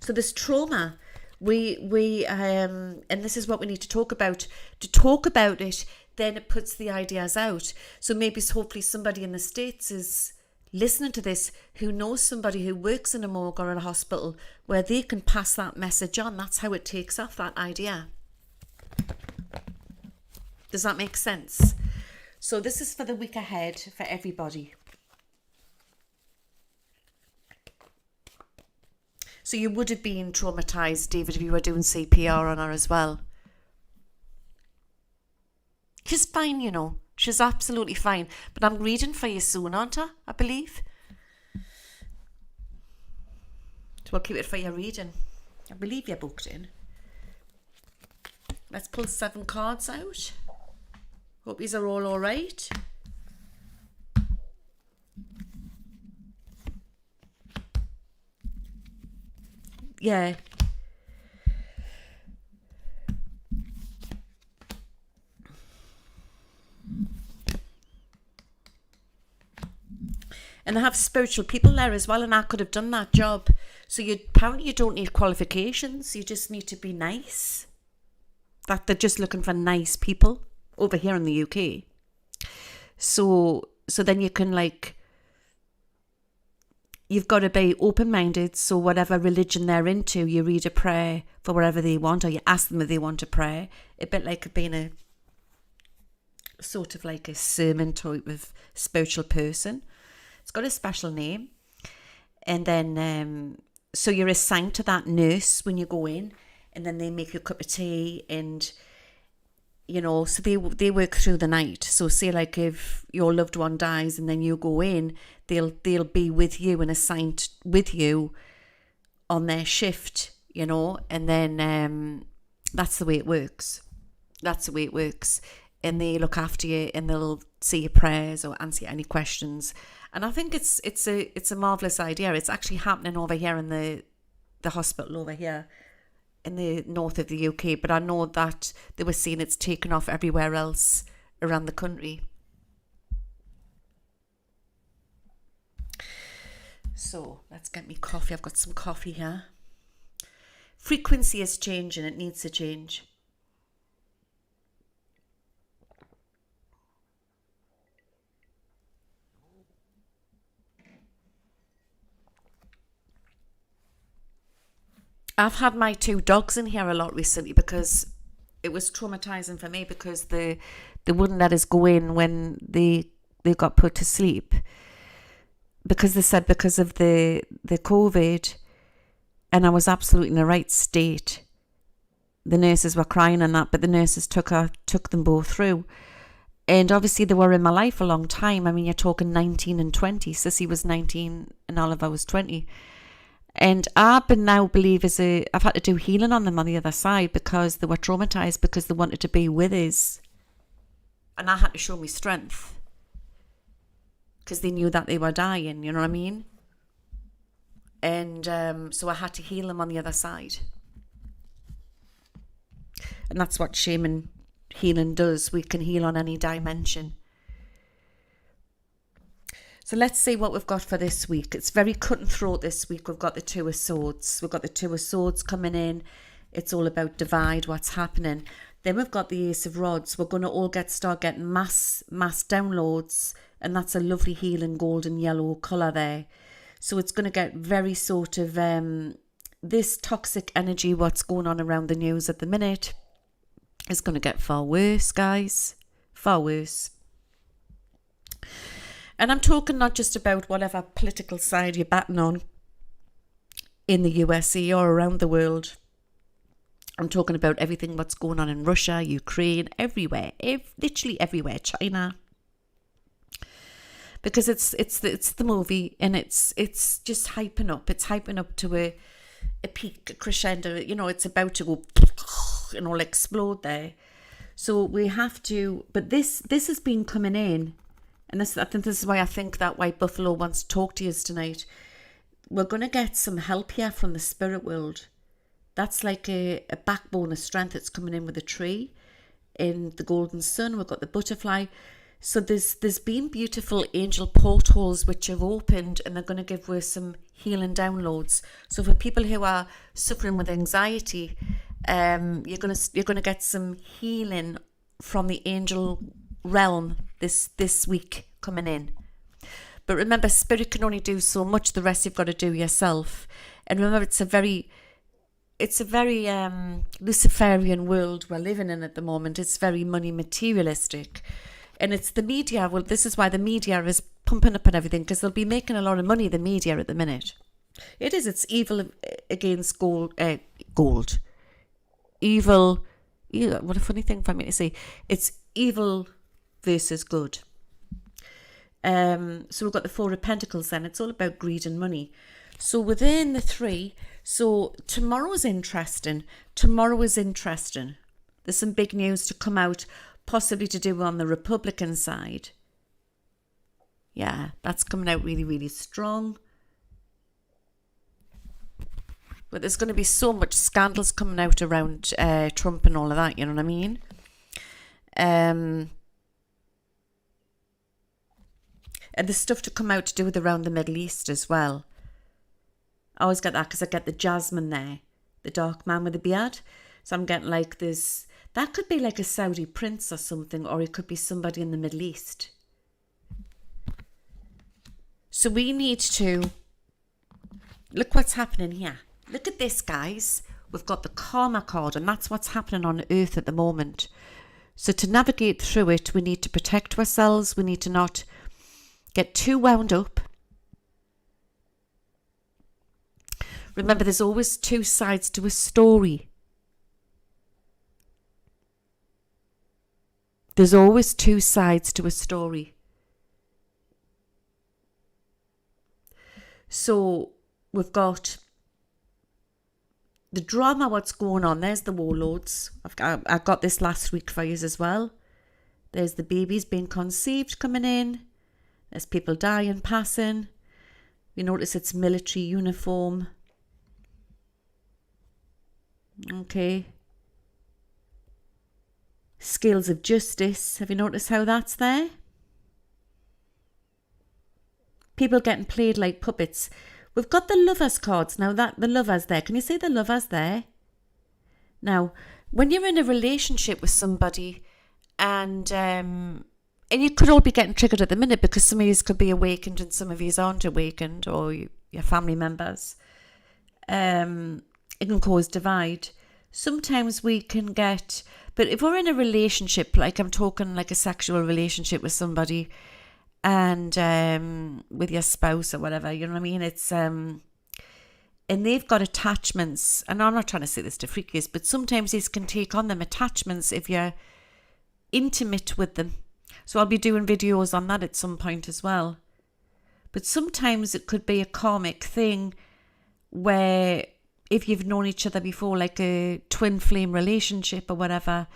So this trauma, and this is what we need to talk about. To talk about it, then it puts the ideas out. So maybe hopefully somebody in the States is listening to this who knows somebody who works in a morgue or in a hospital where they can pass that message on. That's how it takes off, that idea. Does that make sense? So this is for the week ahead for everybody. So you would have been traumatized, David, if you were doing CPR on her as well. She's fine, you know. She's absolutely fine. But I'm reading for you soon, aren't I? I believe. So I'll keep it for your reading. I believe you're booked in. Let's pull 7 cards out. Hope these are all right. Yeah. And they have spiritual people there as well, and I could have done that job. So apparently you don't need qualifications, you just need to be nice. That they're just looking for nice people over here in the UK. So then you can, like, you've got to be open-minded. So whatever religion they're into, you read a prayer for whatever they want, or you ask them if they want a prayer. A bit like being a sort of like a sermon type of spiritual person. It's got a special name. And then, so you're assigned to that nurse when you go in, and then they make you a cup of tea, and you know, so they work through the night. So say like if your loved one dies and then you go in, they'll be with you and assigned with you on their shift, you know, and then that's the way it works. That's the way it works. And they look after you and they'll say your prayers or answer any questions. And I think it's a marvellous idea. It's actually happening over here in the hospital over here in the north of the UK, but I know that they were saying it's taken off everywhere else around the country. So let's get me coffee. I've got some coffee here. Frequency is changing. It needs to change. I've had my 2 dogs in here a lot recently because it was traumatizing for me because they wouldn't let us go in when they got put to sleep, because they said because of the COVID, and I was absolutely in the right state. The nurses were crying and that, but the nurses took them both through. And obviously they were in my life a long time. I mean, you're talking 19 and 20. Sissy was 19 and Oliver was 20. And I've been now I've had to do healing on them on the other side because they were traumatized because they wanted to be with us. And I had to show me strength because they knew that they were dying, you know what I mean? And so I had to heal them on the other side. And that's what shaman healing does. We can heal on any dimension. So let's see what we've got for this week. It's very cut and throat this week. We've got the 2 of Swords. We've got the 2 of Swords coming in. It's all about divide, what's happening. Then we've got the Ace of Rods. We're going to all start getting mass downloads. And that's a lovely healing golden yellow colour there. So it's going to get very sort of this toxic energy, what's going on around the news at the minute, is going to get far worse, guys. Far worse. And I'm talking not just about whatever political side you're batting on in the USA or around the world. I'm talking about everything what's going on in Russia, Ukraine, everywhere, literally everywhere, China. Because it's the movie, and it's just hyping up. It's hyping up to a peak, a crescendo. You know, it's about to go and all explode there. So we have to. But this has been coming in. And I think this is why I think that White Buffalo wants to talk to you tonight. We're going to get some help here from the spirit world. That's like a backbone of strength that's coming in with the tree. In the golden sun, we've got the butterfly. So there's been beautiful angel portals which have opened, and they're going to give us some healing downloads. So for people who are suffering with anxiety, you're going to get some healing from the angel realm this week coming in. But remember, spirit can only do so much. The rest you've got to do yourself. And remember, it's a very Luciferian world we're living in at the moment. It's very money materialistic, and it's the media. Well, this is why the media is pumping up and everything, because they'll be making a lot of money, the media, at the minute. It is. It's evil against gold. Evil. What a funny thing for me to say. It's evil versus good. So we've got the 4 of Pentacles then. It's all about greed and money. So within the 3, so tomorrow is interesting. There's some big news to come out, possibly to do on the Republican side. Yeah, that's coming out really, really strong. But there's going to be so much scandals coming out around Trump and all of that, you know what I mean? And there's stuff to come out to do with around the Middle East as well. I always get that because I get the Jasmine there, the dark man with the beard. So I'm getting like this. That could be like a Saudi prince or something, or it could be somebody in the Middle East. So we need to look what's happening here. Look at this, guys. We've got the karma card, and that's what's happening on Earth at the moment. So to navigate through it, we need to protect ourselves. We need to not get too wound up. Remember, there's always 2 sides to a story. There's always two sides to a story. So we've got the drama, what's going on. There's the warlords. I got this last week for you as well. There's the babies being conceived coming in. There's people dying, passing. You notice it's military uniform. Okay. Scales of justice. Have you noticed how that's there? People getting played like puppets. We've got the lovers cards now. That the lovers there. Can you see the lovers there? Now, when you're in a relationship with somebody, and you could all be getting triggered at the minute because some of you could be awakened and some of you aren't awakened, or your family members. It can cause divide. Sometimes we can get, but if we're in a relationship, like I'm talking like a sexual relationship with somebody, and with your spouse or whatever, you know what I mean? It's and they've got attachments, and I'm not trying to say this to freak you, but sometimes these can take on them attachments if you're intimate with them. So I'll be doing videos on that at some point as well. But sometimes it could be a karmic thing where if you've known each other before, like a twin flame relationship or whatever,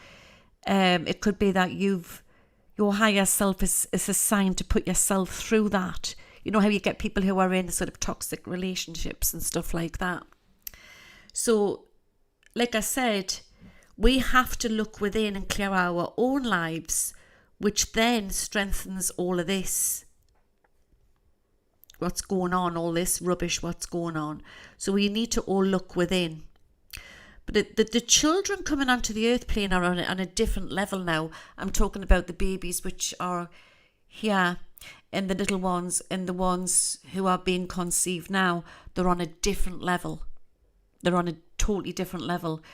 it could be that your higher self is assigned to put yourself through that. You know how you get people who are in sort of toxic relationships and stuff like that. So, like I said, we have to look within and clear our own lives, which then strengthens all of this. What's going on, all this rubbish, what's going on. So we need to all look within. But the children coming onto the earth plane are on a different level now. I'm talking about the babies which are here, and the little ones, and the ones who are being conceived now. They're on a different level. They're on a totally different level.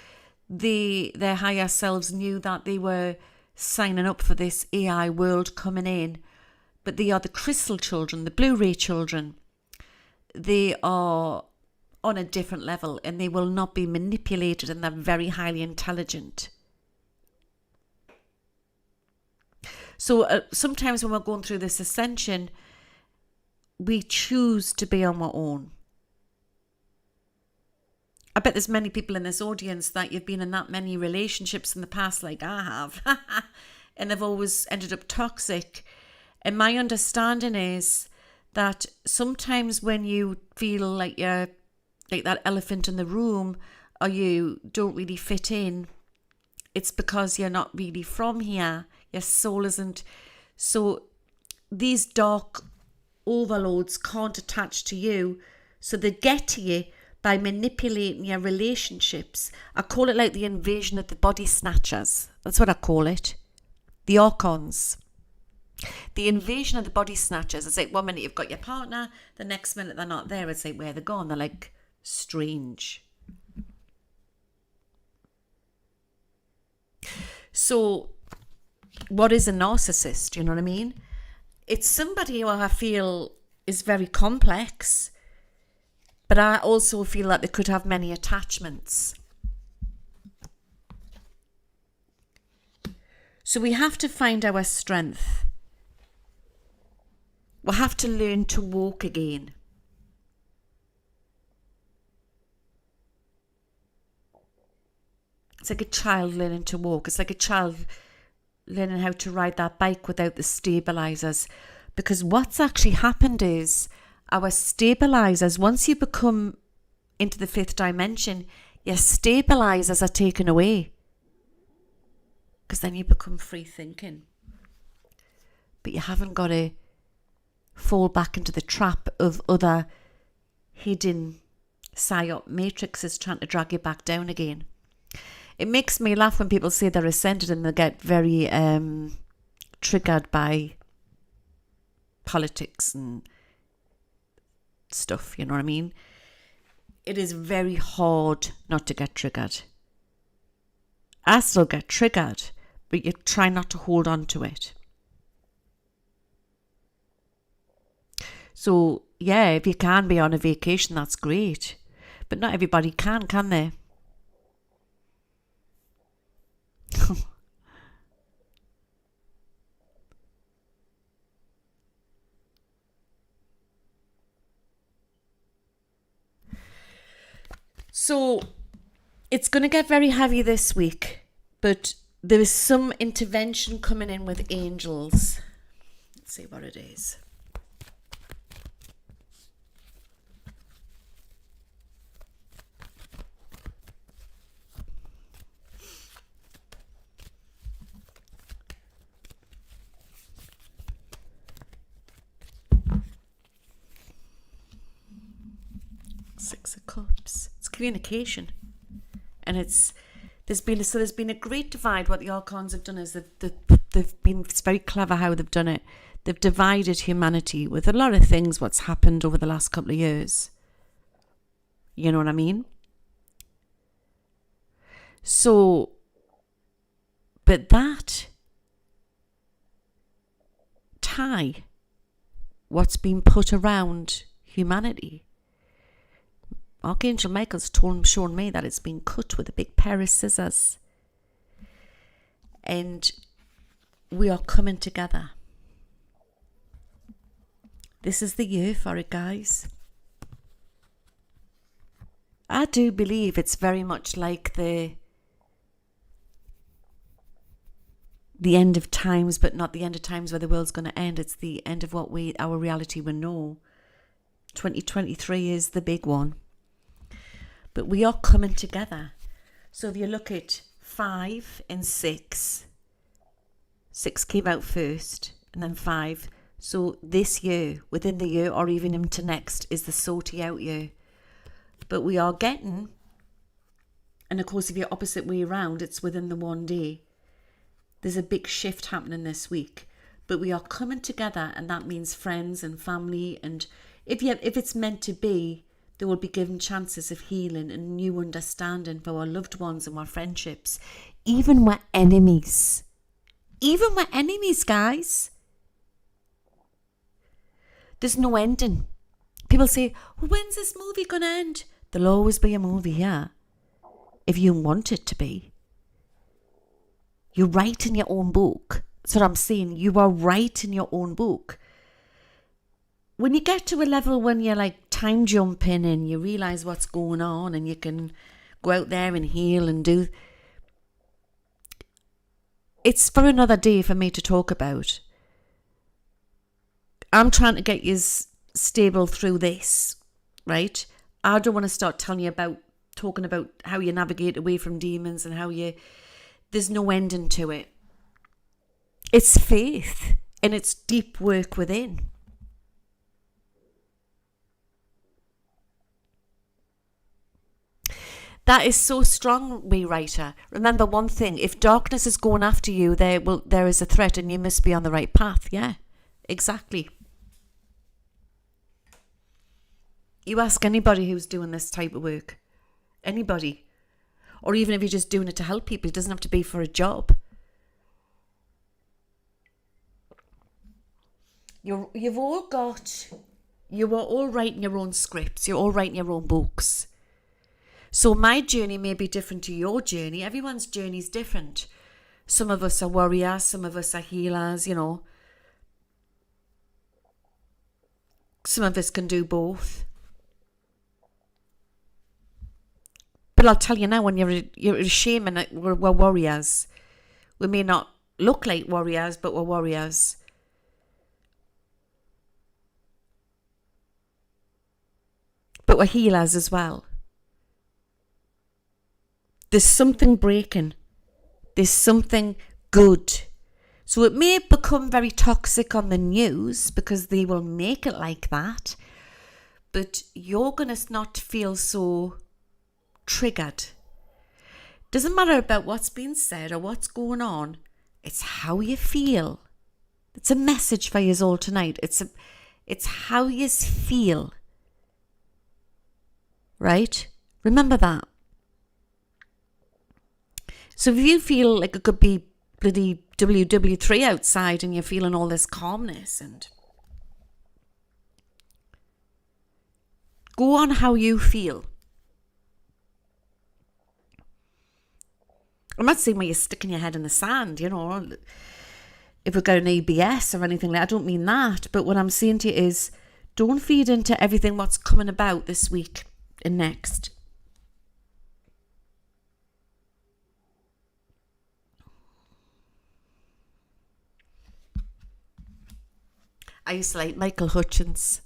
Their higher selves knew that they were signing up for this AI world coming in. But they are the crystal children, the Blu-ray children. They are on a different level, and they will not be manipulated, and they're very highly intelligent. So sometimes when we're going through this ascension, we choose to be on our own. I bet there's many people in this audience that you've been in that many relationships in the past, like I have, and they've always ended up toxic. And my understanding is that sometimes when you feel like you're like that elephant in the room, or you don't really fit in, it's because you're not really from here. Your soul isn't. So these dark overlords can't attach to you. So they get to you by manipulating your relationships. I call it like the invasion of the body snatchers. That's what I call it. The archons. The invasion of the body snatchers. It's like 1 minute you've got your partner, the next minute they're not there. It's like, where they're gone. They're like strange. So what is a narcissist? You know what I mean? It's somebody who I feel is very complex, but I also feel that they could have many attachments. So we have to find our strength. We have to learn to walk again. It's like a child learning to walk. It's like a child learning how to ride that bike without the stabilizers. Because what's actually happened is our stabilizers, once you become into the fifth dimension, your stabilizers are taken away. Because then you become free thinking. But you haven't got to fall back into the trap of other hidden psyop matrices trying to drag you back down again. It makes me laugh when people say they're ascended and they get very triggered by politics and stuff, you know what I mean? It is very hard not to get triggered. I still get triggered, but you try not to hold on to it. So, yeah, if you can be on a vacation, that's great. But not everybody can they? So it's going to get very heavy this week, but there is some intervention coming in with angels. Let's see what it is. Six of Cups. It's communication, and there's been a great divide. What the archons have done is they've been, it's very clever how they've done it. They've divided humanity with a lot of things. What's happened over the last couple of years. You know what I mean? So, but that tie, what's been put around humanity, Archangel Michael's shown me that it's been cut with a big pair of scissors. And we are coming together. This is the year for it, guys. I do believe it's very much like the end of times, but not the end of times where the world's going to end. It's the end of what our reality will know. 2023 is the big one. But we are coming together. So if you look at 5 and 6, 6 came out first and then 5. So this year, within the year or even into next, is the sorting out year. But we are getting, and of course if you're opposite way around, it's within the one day. There's a big shift happening this week. But we are coming together, and that means friends and family. And if it's meant to be, they will be given chances of healing and new understanding for our loved ones and our friendships. Even with enemies. Even with enemies, guys. There's no ending. People say, well, when's this movie going to end? There'll always be a movie here. If you want it to be. You're writing your own book. That's what I'm saying. You are writing your own book. When you get to a level when you're like time jumping and you realise what's going on and you can go out there and heal and do... It's for another day for me to talk about. I'm trying to get you stable through this, right? I don't want to start talking about how you navigate away from demons and how there's no ending to it. It's faith and it's deep work within. That is so strong, we writer. Remember one thing, if darkness is going after you, there is a threat and you must be on the right path. Yeah, exactly. You ask anybody who's doing this type of work. Anybody. Or even if you're just doing it to help people, it doesn't have to be for a job. You are all writing your own scripts. You're all writing your own books. So my journey may be different to your journey. Everyone's journey is different. Some of us are warriors, some of us are healers, you know. Some of us can do both. But I'll tell you now, when you're a shaman, we're warriors. We may not look like warriors, but we're warriors. But we're healers as well. There's something breaking. There's something good. So it may become very toxic on the news because they will make it like that. But you're going to not feel so triggered. Doesn't matter about what's being said or what's going on. It's how you feel. It's a message for you all tonight. It's how you feel. Right? Remember that. So if you feel like it could be bloody WW3 outside and you're feeling all this calmness, and go on how you feel. I'm not saying where you're sticking your head in the sand, you know, if we've got an ABS or anything like that. I don't mean that. But what I'm saying to you is, don't feed into everything what's coming about this week and next. I used to like Michael Hutchins.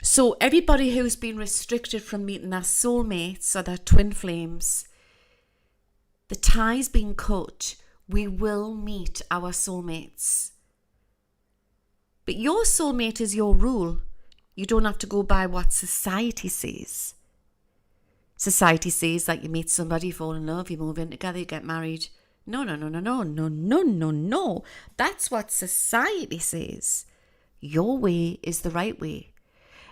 So everybody who's been restricted from meeting their soulmates or their twin flames, the tie's been cut. We will meet our soulmates. But your soulmate is your rule. You don't have to go by what society says. Society says that you meet somebody, fall in love, you move in together, you get married. No. That's what society says. Your way is the right way.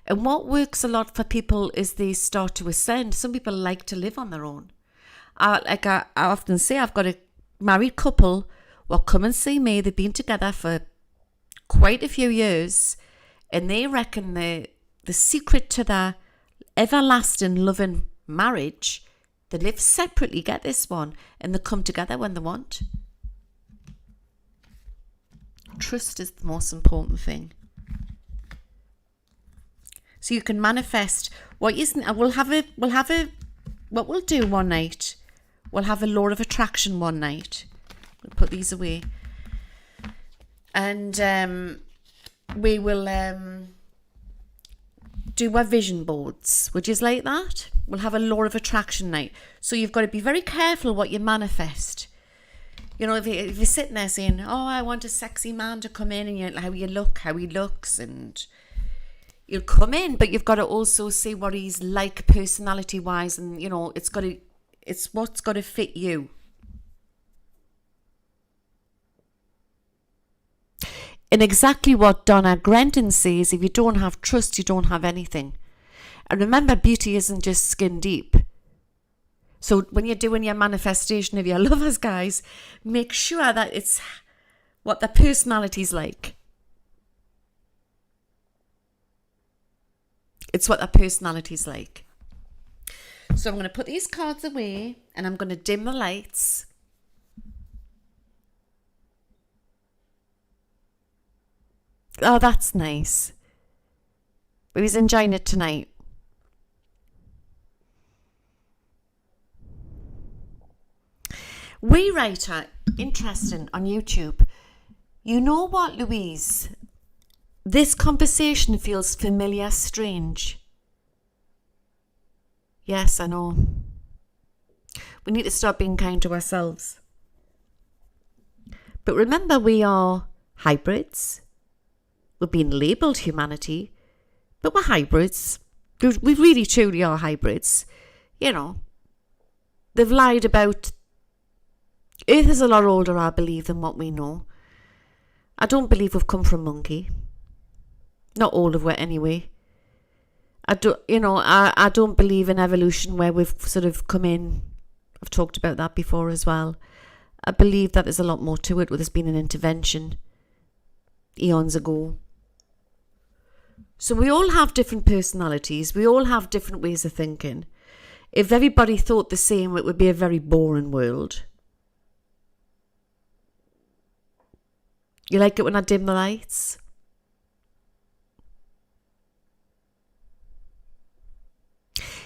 And what works a lot for people is they start to ascend. Some people like to live on their own. I often say, I've got a married couple will come and see me. They've been together for quite a few years, and they reckon the secret to their everlasting loving marriage, they live separately, get this one, and they come together when they want. Trust is the most important thing. So you can manifest what isn't. What we'll do one night, we'll have a law of attraction one night. We'll put these away. And we will do our vision boards, which is like that. We'll have a law of attraction night. So you've got to be very careful what you manifest. You know, if you're sitting there saying, oh, I want a sexy man to come in, and you how he looks, and you'll come in, but you've got to also see what he's like personality wise, and you know, it's what's got to fit you. And exactly what Donna Grenton says, if you don't have trust, you don't have anything. And remember, beauty isn't just skin deep. So when you're doing your manifestation of your lovers, guys, make sure that it's what their personality's like. It's what their personality's like. So I'm going to put these cards away and I'm going to dim the lights. Oh, that's nice. But he's enjoying it tonight. We writer, interesting, on YouTube. You know what, Louise? This conversation feels familiar, strange. Yes, I know. We need to stop being kind to ourselves. But remember, we are hybrids. We're being labelled humanity, but we're hybrids. We really, truly are hybrids. You know, they've lied about Earth is a lot older, I believe, than what we know. I don't believe we've come from monkey. Not all of it, anyway. I don't believe in evolution where we've sort of come in. I've talked about that before as well. I believe that there's a lot more to it, where there's been an intervention eons ago. So we all have different personalities. We all have different ways of thinking. If everybody thought the same, it would be a very boring world. You like it when I dim the lights?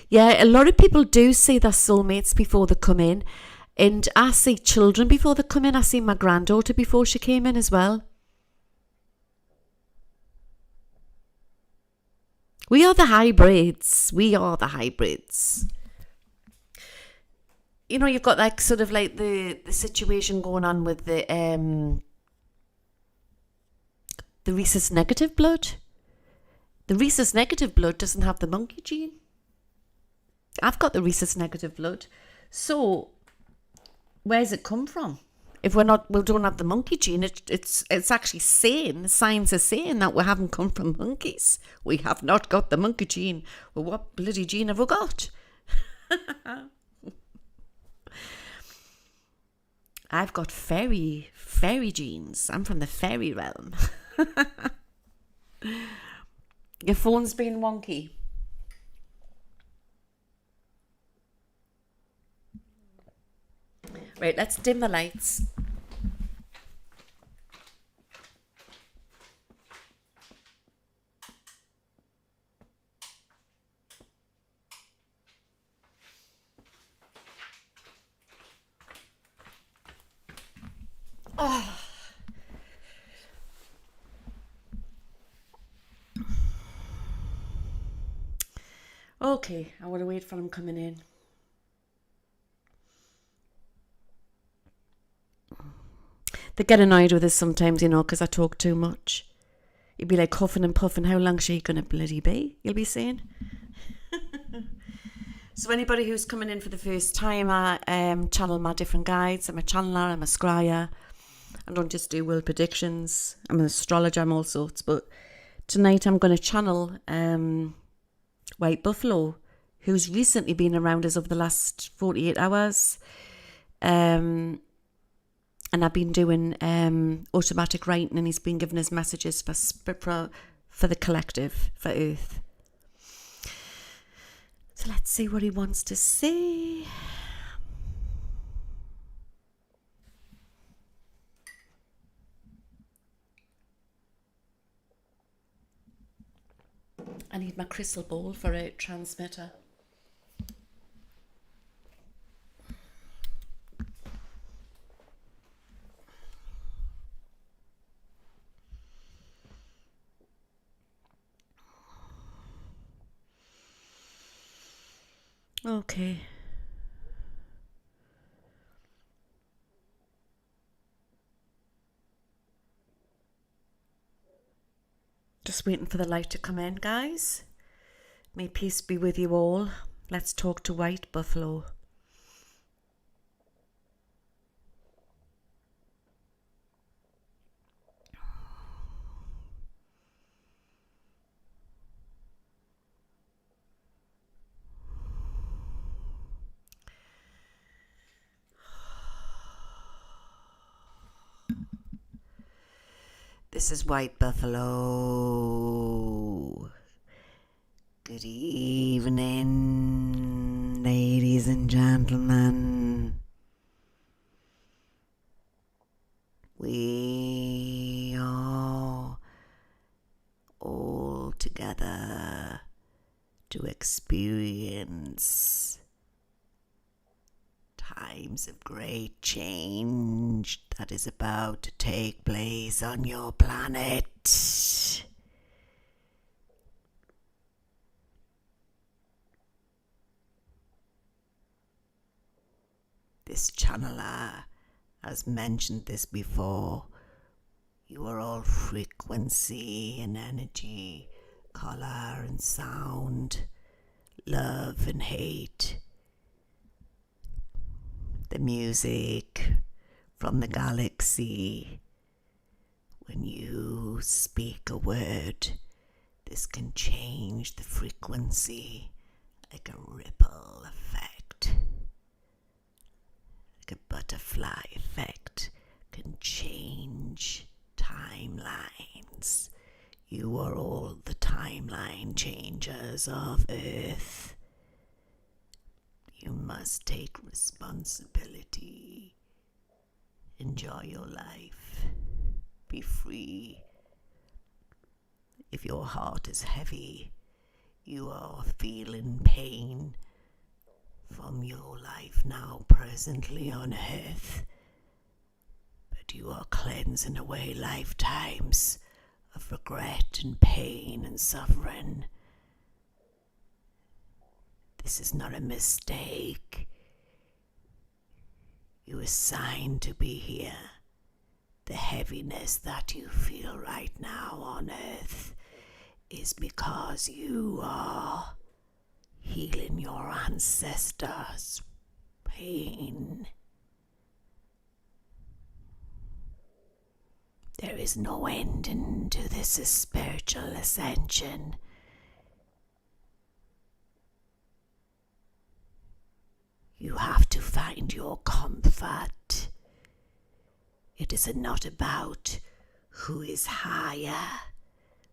Yeah, a lot of people do see their soulmates before they come in. And I see children before they come in. I see my granddaughter before she came in as well. We are the hybrids. We are the hybrids. You know, you've got like sort of like the situation going on with the rhesus negative blood. The rhesus negative blood doesn't have the monkey gene. I've got the rhesus negative blood. So where's it come from? If we don't have the monkey gene, it's actually saying, the science is saying that we haven't come from monkeys. We have not got the monkey gene. Well, what bloody gene have we got? I've got fairy genes. I'm from the fairy realm. Your phone's being wonky. Right, let's dim the lights. Oh, Okay, I want to wait for him coming in. They get annoyed with us sometimes, because I talk too much. You'd be like huffing and puffing. How long is she going to bloody be? You'll be saying. So anybody who's coming in for the first time, I channel my different guides. I'm a channeler, I'm a scryer. I don't just do world predictions. I'm an astrologer, I'm all sorts. But tonight I'm going to channel White Buffalo, who's recently been around us over the last 48 hours. And I've been doing automatic writing, and he's been giving us messages for the collective, for Earth. So let's see what he wants to say. I need my crystal ball for a transmitter. Okay. Just waiting for the light to come in, guys. May peace be with you all. Let's talk to White Buffalo. This is White Buffalo. Good evening, ladies and gentlemen. We are all together to experience times of great change that is about to take place on your planet. This channeler has mentioned this before. You are all frequency and energy, color and sound, love and hate. The music from the galaxy. When you speak a word, this can change the frequency like a ripple effect. Like a butterfly effect can change timelines. You are all the timeline changers of Earth. You must take responsibility. Enjoy your life. Be free. If your heart is heavy, you are feeling pain from your life now presently on Earth. But you are cleansing away lifetimes of regret and pain and suffering. This is not a mistake. You were signed to be here. The heaviness that you feel right now on Earth is because you are healing your ancestors' pain. There is no ending to this spiritual ascension. You have to find your comfort. It is not about who is higher,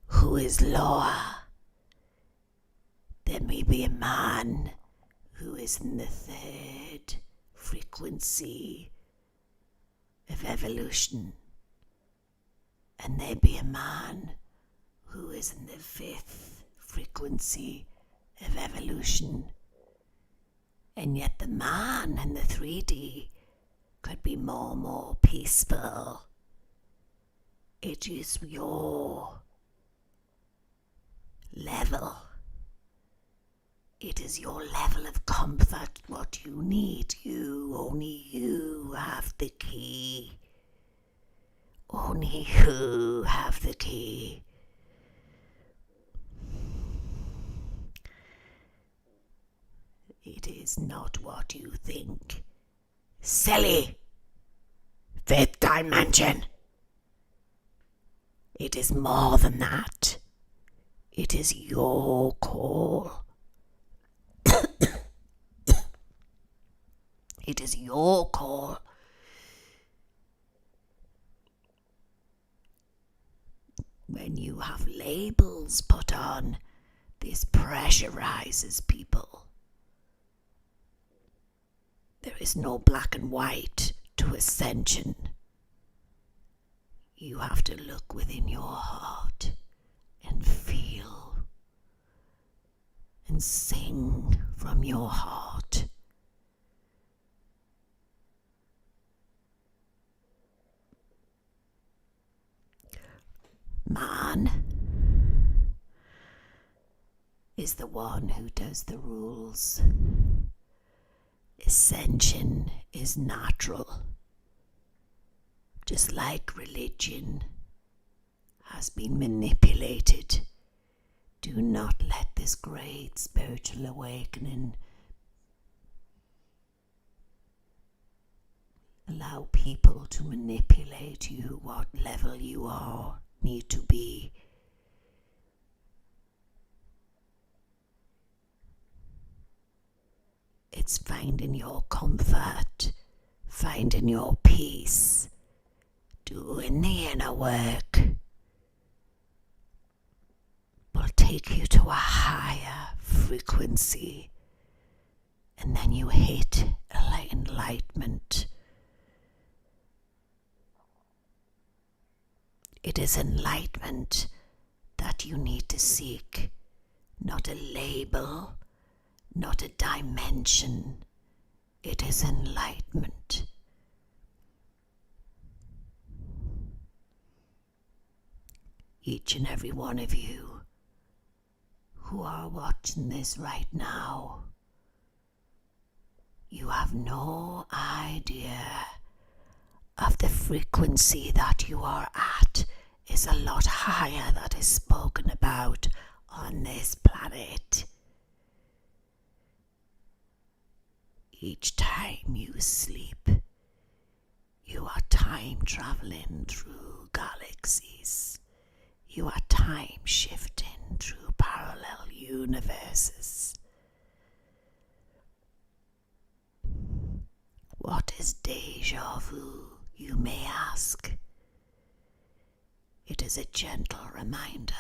who is lower. There may be a man who is in the third frequency of evolution, and there be a man who is in the fifth frequency of evolution. And yet the man in the 3D could be more peaceful. It is your level. It is your level of comfort what you need. Only you have the key. Only you have the key. It is not what you think. Silly! Fifth dimension! It is more than that. It is your call. It is your call. When you have labels put on, this pressurizes people. There is no black and white to ascension. You have to look within your heart and feel and sing from your heart. Man is the one who does the rules. Ascension is natural. Just like religion has been manipulated, do not let this great spiritual awakening allow people to manipulate you what level you need to be. It's finding your comfort, finding your peace, doing the inner work will take you to a higher frequency, and then you hit enlightenment. It is enlightenment that you need to seek, not a label, not a dimension. It is enlightenment. Each and every one of you who are watching this right now, you have no idea of the frequency that you are at is a lot higher that is spoken about on this planet. Each time you sleep, you are time traveling through galaxies. You are time shifting through parallel universes. What is deja vu, you may ask? It is a gentle reminder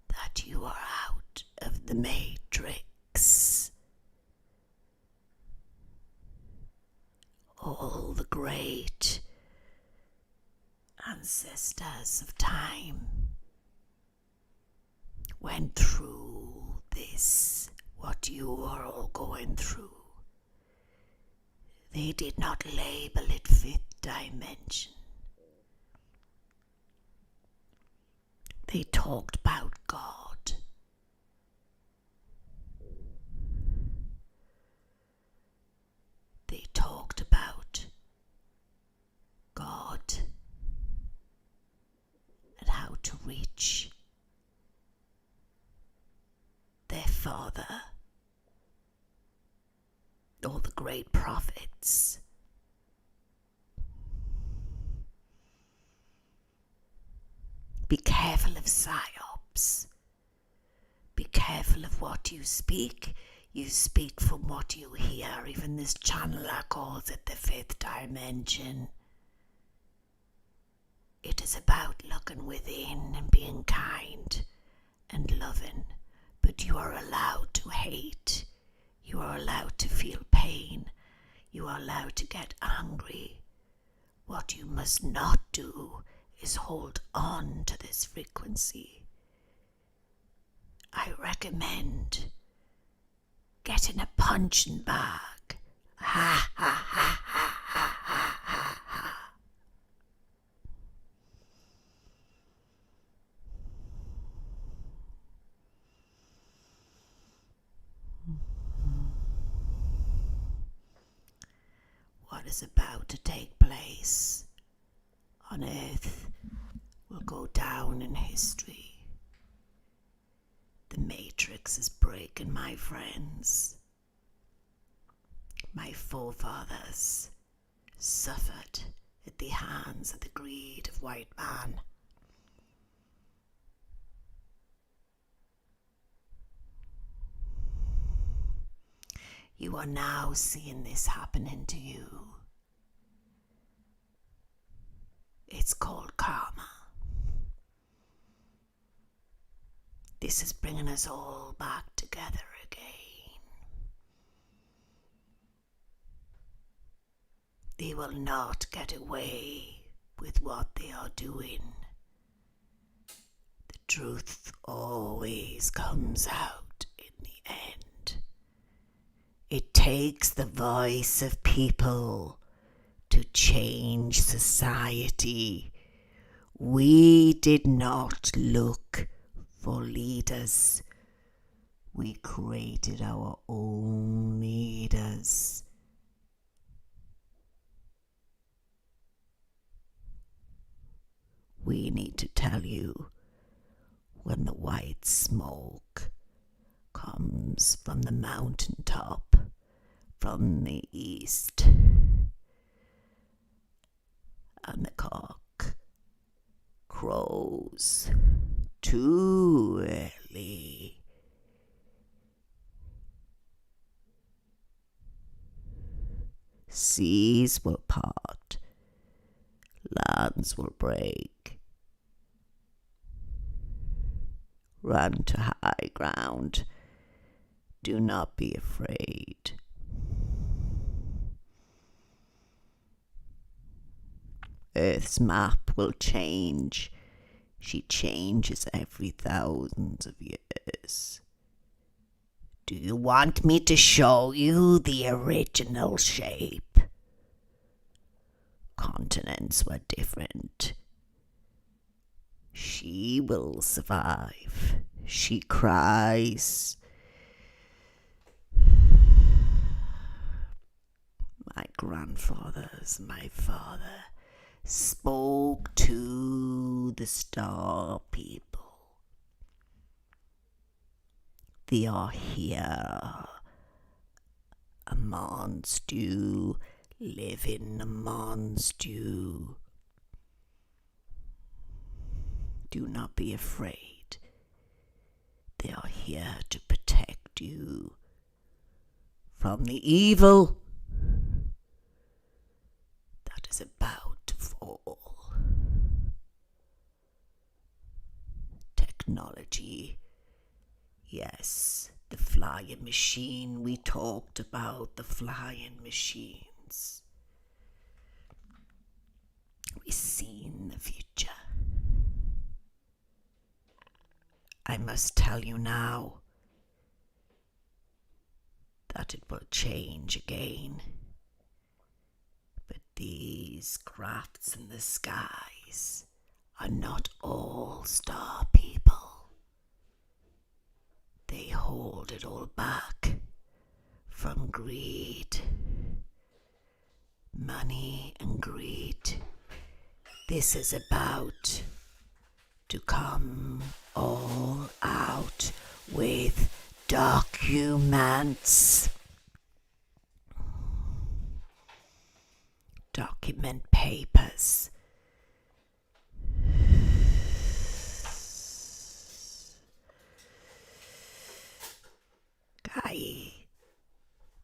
that you are out of the matrix. All the great ancestors of time went through this, what you are all going through. They did not label it fifth dimension. They talked about God. They talked about God and how to reach their Father. All the great prophets. Be careful of psyops. Be careful of what you speak. You speak from what you hear. Even this channeler calls it the fifth dimension. It is about looking within and being kind and loving. But you are allowed to hate. You are allowed to feel pain. You are allowed to get angry. What you must not do is hold on to this frequency. I recommend getting a punching bag. Ha ha ha ha ha ha ha ha. is about to take place on Earth will go down in history. The Matrix is breaking, my friends. My forefathers suffered at the hands of the greed of white man. You are now seeing this happening to you. It's called karma. This is bringing us all back together again. They will not get away with what they are doing. The truth always comes out in the end. It takes the voice of people to change society. We did not look for leaders. We created our own leaders. We need to tell you, when the white smoke comes from the mountaintop, from the east, and the cock crows too early, seas will part, lands will break. Run to high ground. Do not be afraid. Earth's map will change. She changes every thousands of years. Do you want me to show you the original shape? Continents were different. She will survive. She cries. My grandfathers, my father, spoke to the star people. They are here amongst you, living amongst you. Do not be afraid. They are here to protect you from the evil that is about to fall. Technology. Yes, the flying machine. We talked about the flying machines. We've seen the future. I must tell you now that it will change again. But these crafts in the skies are not all star people. They hold it all back from greed. Money and greed. This is about to come all out with documents. Document papers. Guy,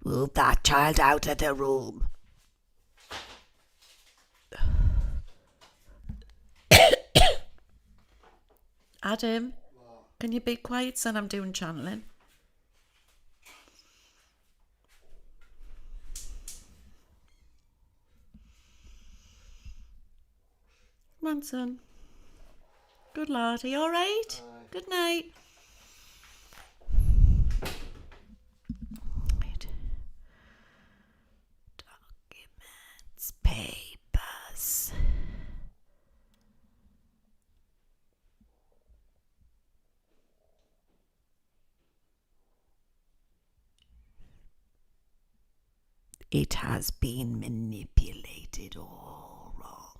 move that child out of the room. Adam, can you be quiet, son? I'm doing channeling. Come on, son. Good lad. Are you all right? Good night. Documents, papers. It has been manipulated all wrong.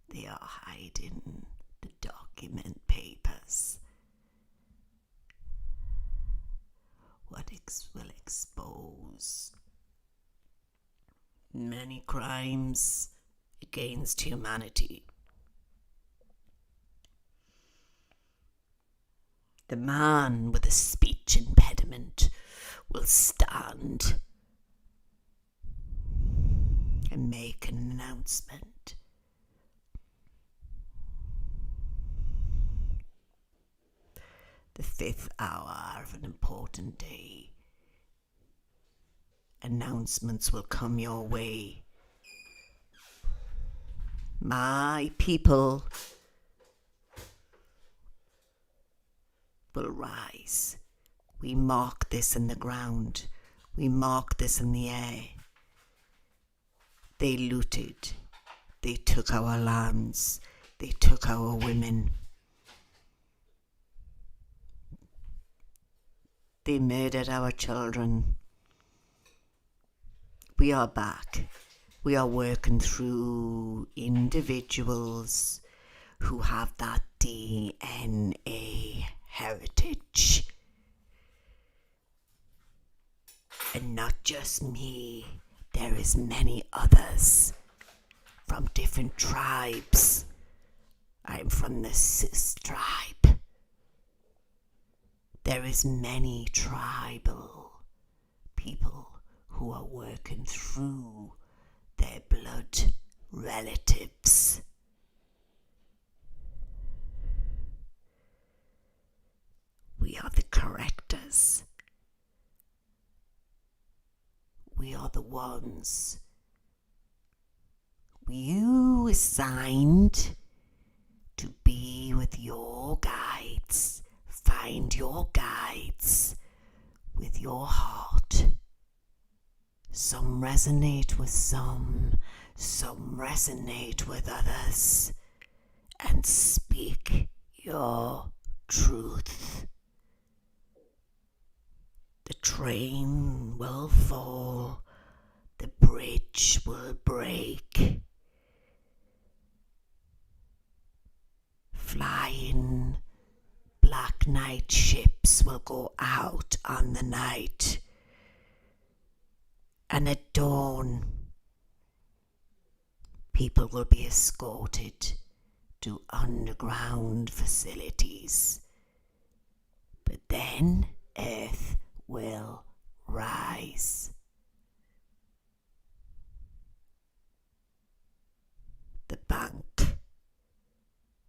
They are hiding the document papers. What will expose many crimes against humanity. The man with a speech impediment will stand and make an announcement. The 5th hour of an important day. Announcements will come your way. My people will rise. We mark this in the ground. We mark this in the air. They looted. They took our lands. They took our women. They murdered our children. We are back. We are working through individuals who have that DNA heritage. And not just me, there is many others from different tribes. I'm from the Sis tribe. There is many tribal people who are working through their blood relatives. We are the correctors. We are the ones you assigned to be with your guides. Find your guides with your heart. Some resonate with some resonate with others, and speak your truth. The train will fall, the bridge will break. Flying black night ships will go out on the night. And at dawn, people will be escorted to underground facilities. But then Earth will rise. The bank.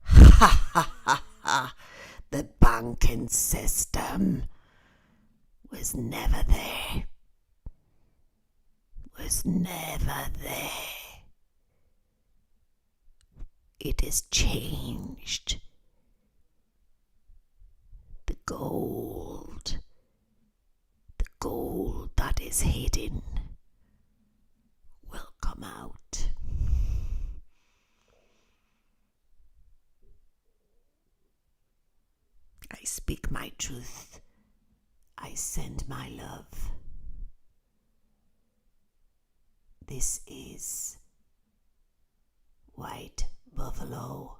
Ha ha ha ha. The banking system was never there. Was never there. It is changed. The gold that is hidden will come out. I speak my truth. I send my love. This is White Buffalo.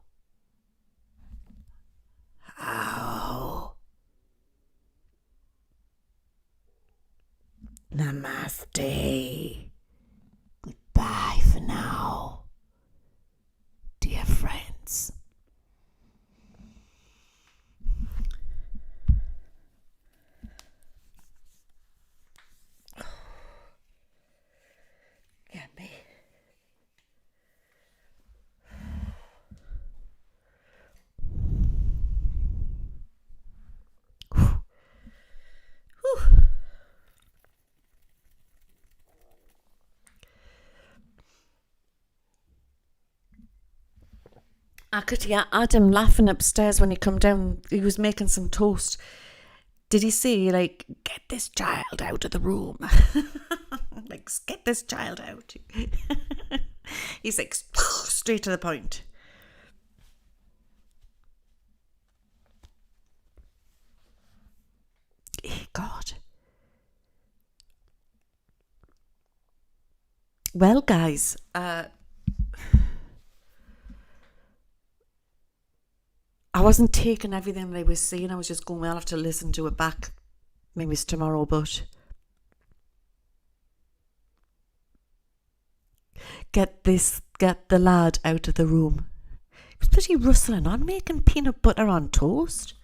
How? Namaste. Goodbye for now, dear friends. Get me. I could hear Adam laughing upstairs when he come down. He was making some toast. Did he say, like, get this child out of the room? Like, get this child out. He's like, straight to the point. God. Well, guys, I wasn't taking everything that I was saying. I was just going, well, I'll have to listen to it back. Maybe it's tomorrow, but get the lad out of the room. He was bloody rustling on, making peanut butter on toast.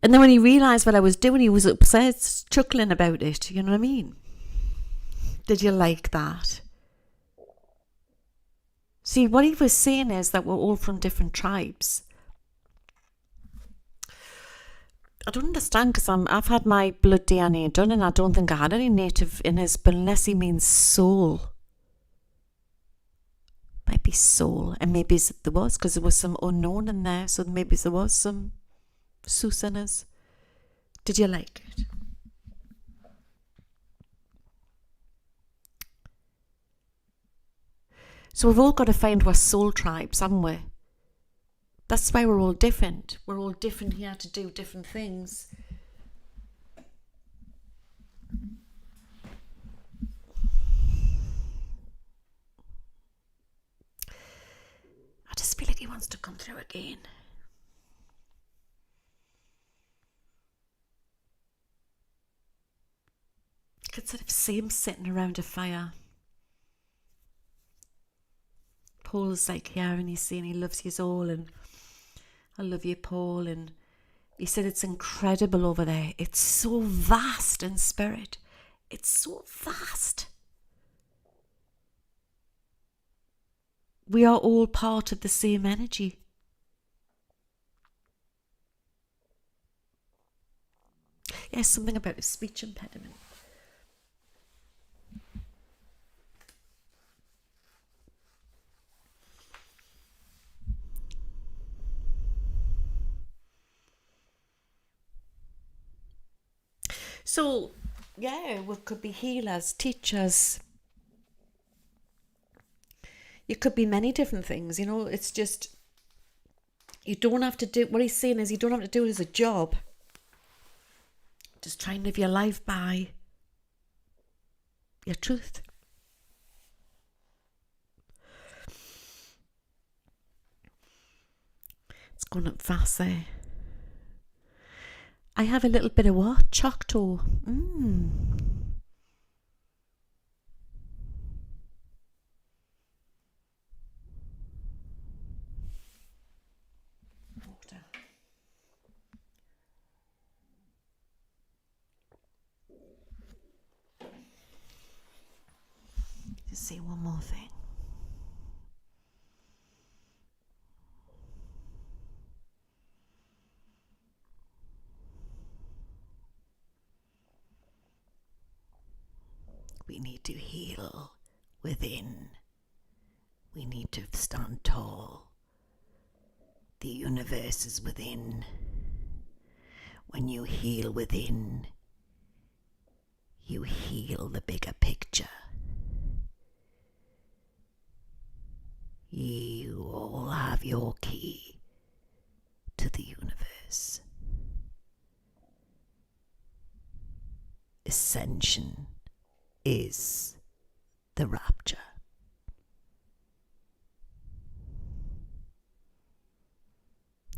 And then when he realised what I was doing, he was upset, chuckling about it. You know what I mean? Did you like that? See, what he was saying is that we're all from different tribes. I don't understand, because I've had my blood DNA done, and I don't think I had any native in us, but unless he means soul. Might be soul, and maybe there was, because there was some unknown in there, so maybe there was some Sus in us. Did you like it? So we've all got to find our soul tribes, haven't we? That's why we're all different. We're all different here to do different things. I just feel like he wants to come through again. I could sort of see him sitting around a fire. Paul's like here, and he's saying he loves you all, and I love you, Paul. And he said it's incredible over there. It's so vast in spirit. It's so vast. We are all part of the same energy. Yes, something about a speech impediment. So, yeah, we could be healers, teachers. You could be many different things, you know. It's just, you don't have to do, what he's saying is you don't have to do it as a job. Just try and live your life by your truth. It's going up fast there. I have a little bit of what? Choctaw. Water. Just say one more thing. We need to heal within. We need to stand tall. The universe is within. When you heal within, you heal the bigger picture. You all have your key to the universe. Ascension is the rapture.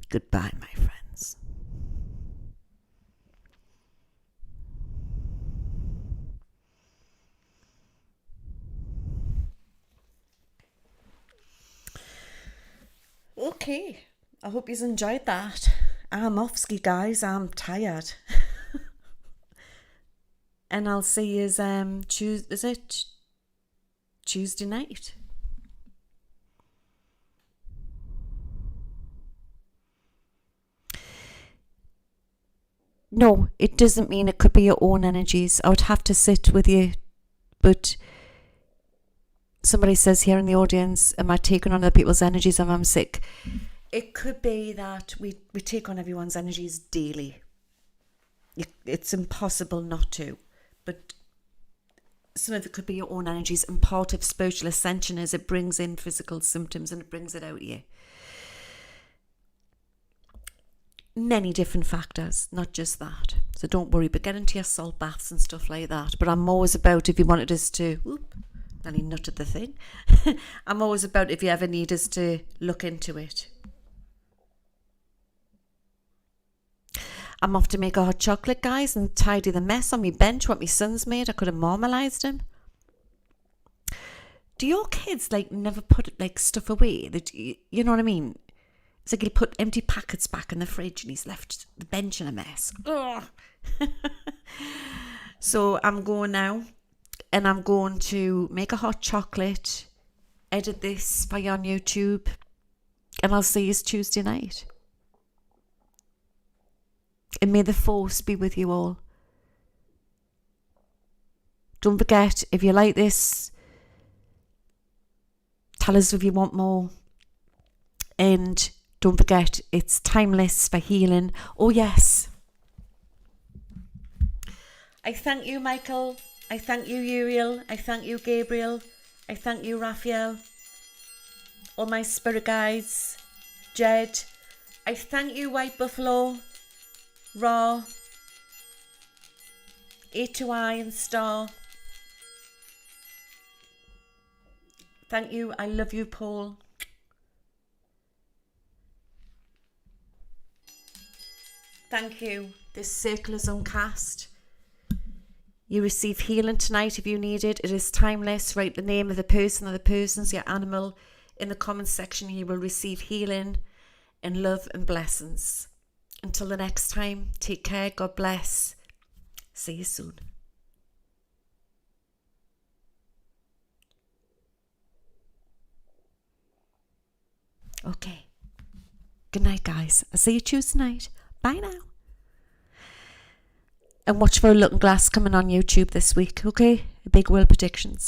Goodbye, my friends. Okay, I hope you enjoyed that. I'm off ski, guys. I'm tired. And I'll see you Tuesday night? No, it doesn't mean it could be your own energies. I would have to sit with you. But somebody says here in the audience, am I taking on other people's energies if I'm sick? It could be that we take on everyone's energies daily. It's impossible not to. But some of it could be your own energies, and part of spiritual ascension is it brings in physical symptoms and it brings it out of you. Many different factors, not just that. So don't worry, but get into your salt baths and stuff like that. But I'm always about, if you wanted us to, nearly nutted the thing. I'm always about if you ever need us to look into it. I'm off to make a hot chocolate, guys, and tidy the mess on my bench, what my son's made. I could have normalised him. Do your kids, like, never put, like, stuff away? You know what I mean? It's like he'll put empty packets back in the fridge and he's left the bench in a mess. So I'm going now and I'm going to make a hot chocolate, edit this for you on YouTube, and I'll see you Tuesday night. And may the force be with you all. Don't forget, if you like this, tell us if you want more. And don't forget, it's timeless for healing. Oh, yes. I thank you, Michael. I thank you, Uriel. I thank you, Gabriel. I thank you, Raphael. All my spirit guides. Jed. I thank you, White Buffalo. Raw. A2I and Star. Thank you. I love you, Paul. Thank you. This circle is uncast. You receive healing tonight if you need it. It is timeless. Write the name of the person or the persons, your animal, in the comments section. You will receive healing and love and blessings. Until the next time, take care. God bless. See you soon. Okay. Good night, guys. I'll see you Tuesday night. Bye now. And watch for a looking glass coming on YouTube this week, okay? Big World Predictions.